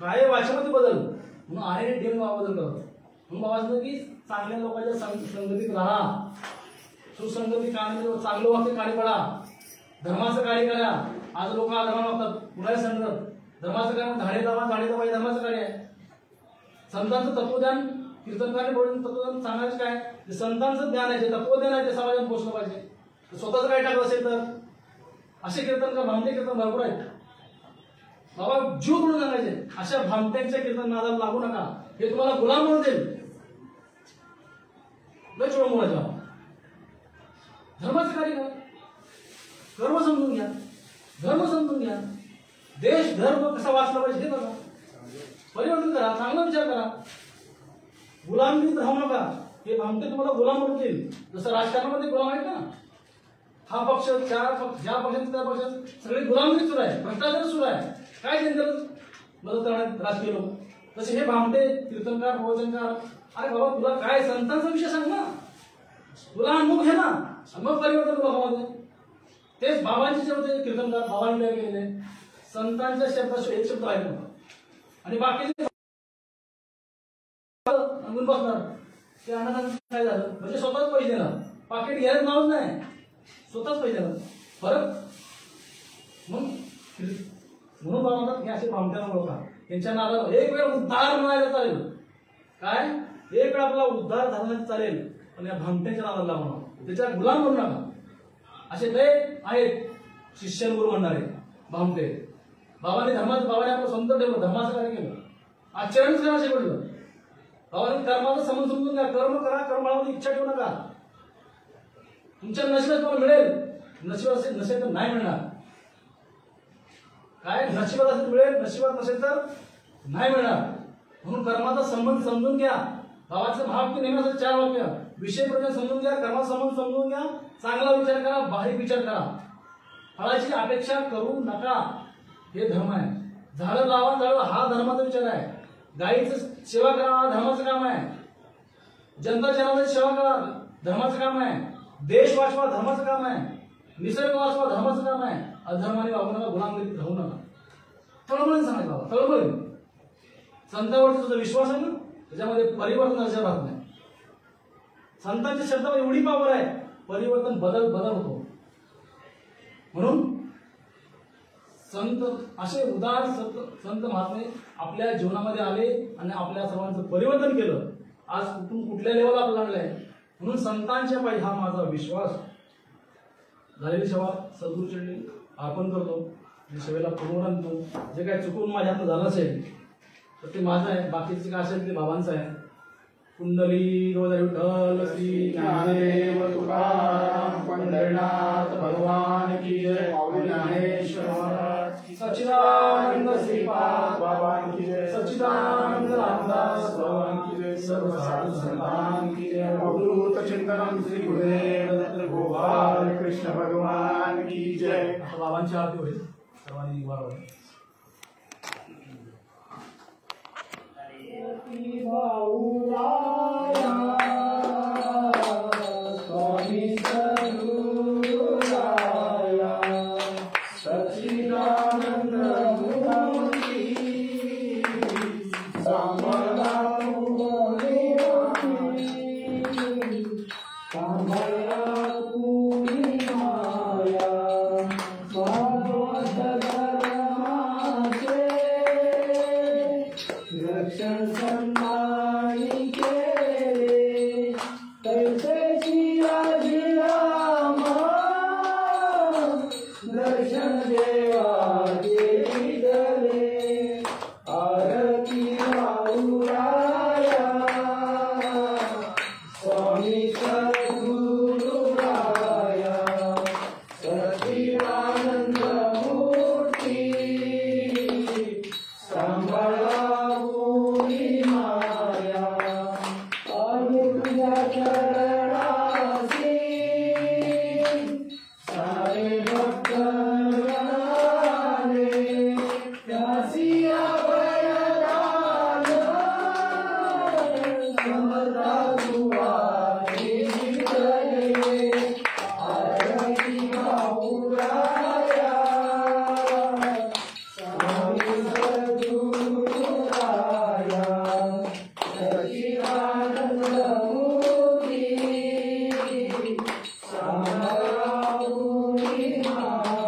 [SPEAKER 1] काय वाचनामध्ये बदल म्हणून आहे डेम बाबा बदल करतो. म्हणून बाबा सांगतो की चांगल्या लोकांच्या संगतीत राहा, सुसंगती काढण्याचं चांगलं वाक्य कार्य पडा, धर्माचं कार्य करा. आज लोक धर्माला वागतात, पुढे सांगतात धर्माचं कार्य झाडे दबा हे धर्माचं कार्य आहे. संतांचं तत्वज्ञान कीर्तनकाराने बोलून तत्वज्ञान सांगायचं काय, जे संतांचं ज्ञान आहे, जे तत्वज्ञान आहे ते समाजात पोहोचलं पाहिजे. स्वतःच काय टाकलं असेल तर असे कीर्तनकार भामटे कीर्तन भरपूर आहेत. बाबा जीव तोडून सांगायचे अशा भामट्यांच्या कीर्तन नादाला लागू नका, हे तुम्हाला गुलाम म्हणून देईल. लय छोडून बोलायचं. धर्माचं कार्य करा, कर्म समजून घ्या, धर्म समजून घ्या, देश धर्म कसा वाचला पाहिजे हे बघा, परिवर्तन करा, चांगला विचार करा, गुलामीत राहू नका. हे भामटे तुम्हाला गुलाम म्हणून देईल. जसं राजकारणामध्ये गुलाम आहेत ना, हा पक्ष ज्या पक्षाचं त्या पक्षात सगळे गुलामगिरी सुरू आहे, भ्रष्टाचार सुरू आहे. काय जनतेला मदत करण्यात राजकीय लोक, तसे हे भामटे कीर्तनकार प्रवचनकार. अरे बाबा तुला काय संतांचा विषय सांग ना, तुला अनुभव घे ना, मग परिवर्तन लोकांमध्ये. तेच बाबांचे जे होते कीर्तनकार बाबांनी तयार केलेले संतांच्या शब्दाशिवाय एक शब्द आहे आणि बाकीचे अंगून बसणार ते अनाथांचं काय झालं म्हणजे स्वतःच पैसे देणार पाकिट घ्यायचं नावच नाही स्वतःच पैसे देणार फरक म्हणून बाबा म्हणतात की असे भामट्याला ओळखा त्यांच्या नादाला एक वेळ उद्धार म्हणायला चालेल काय एक वेळ आपला उद्धार झाला चालेल पण या भामट्याच्या नादाला लागणार त्याच्या गुलाम म्हणू नका असे लय आहेत शिष्यगुरु म्हणणारे भामटे बाबाने आपलं स्वतंत्र ठेवलं धर्माचं कार्य केलं आचरणच करा शेवटलं बाबाने कर्माचा समज समजून घ्या कर्म करा कर्मामध्ये इच्छा ठेवू नका तुमच्या नशिबात तुम्हाला मिळेल नशिबात असेल नसेल तर नाही मिळणार काय नशिबात असेल मिळेल नशिबात नसेल तर नाही मिळणार म्हणून कर्माचा संबंध समजून घ्या बाबाचं महावाक्य नेहमी 4 वाक्य विषय प्रश्न समजून घ्या कर्माचा संबंध समजून घ्या चांगला विचार करा बारीक विचार करा फळाची अपेक्षा करू नका हे धर्म आहे झाडं लावा झाडं हा धर्माचा विचार आहे गायीचं सेवा करा हा धर्माचं काम आहे जनता जनावरांची सेवा करा धर्माचं काम आहे देश वाचवा धर्माचं काम आहे निसर्ग वाचवा धर्माचं काम आहे अधर्माने वागू नका गुलामगिरीत राहू नका तळमळीने सांगायचं बाबा तळमळीने संतांवरती तुझा विश्वास आहे ना त्याच्यामध्ये परिवर्तन अजिबात राहत नाही संतांच्या शब्दामध्ये एवढी पावर आहे परिवर्तन बदल होतो म्हणून संत असे उदार संत महात्मे आपल्या जीवनामध्ये आले आणि आपल्या सर्वांचं परिवर्तन केलं आज कुठून कुठल्या लेवलला आपल्याला लागलाय म्हणून संतांच्या पायी हा माझा विश्वास झालेली सेवा सद्गुरू चरणी अर्पण करतो आणि सेवेला पूर्ण आणतो जे काय चुकून माझ्या हातून झालं असेल तर ते माझं आहे बाकीचे काय असेल ते बाबांचं आहे कुंडली गोदर विठ्ठल श्री
[SPEAKER 2] ज्ञानदेव तुकाराम पंढरीनाथ भगवान की जय ज्ञानेश्वर
[SPEAKER 1] सच्चिदानंद श्रीपाद
[SPEAKER 2] बाबा की जय
[SPEAKER 1] सच्चिदानंद रामदास
[SPEAKER 2] भगवान की जय सर्व साधु संतान की जय अवधूत चिंतनम श्री गुरुदेव दत्त गोपाल कृष्ण भगवान की जय
[SPEAKER 1] बाबांची आरती होईल सर्वांनी वारंवार
[SPEAKER 2] स्वामी सद्गुरुराया सच्चिदानंद मूर्ती सांभाळा पूर्णी माया भागवत धर्माचे रक्षण संतांनी केले तैसेची राम दर्शन देवा देवी दले आरती राया स्वामी सद्गुरुराया सच्चिदानंद मूर्ती सांभाळा पूर्णी माया आणि तुझ्या चरणासी सारे भक्त गणाले त्यासी अभयदान समर्था तुवा देवी आरती बाहुराया स्वामी सद्गुरुराया सच्चिदानंद मूर्ती सांभाळा पूर्णी माया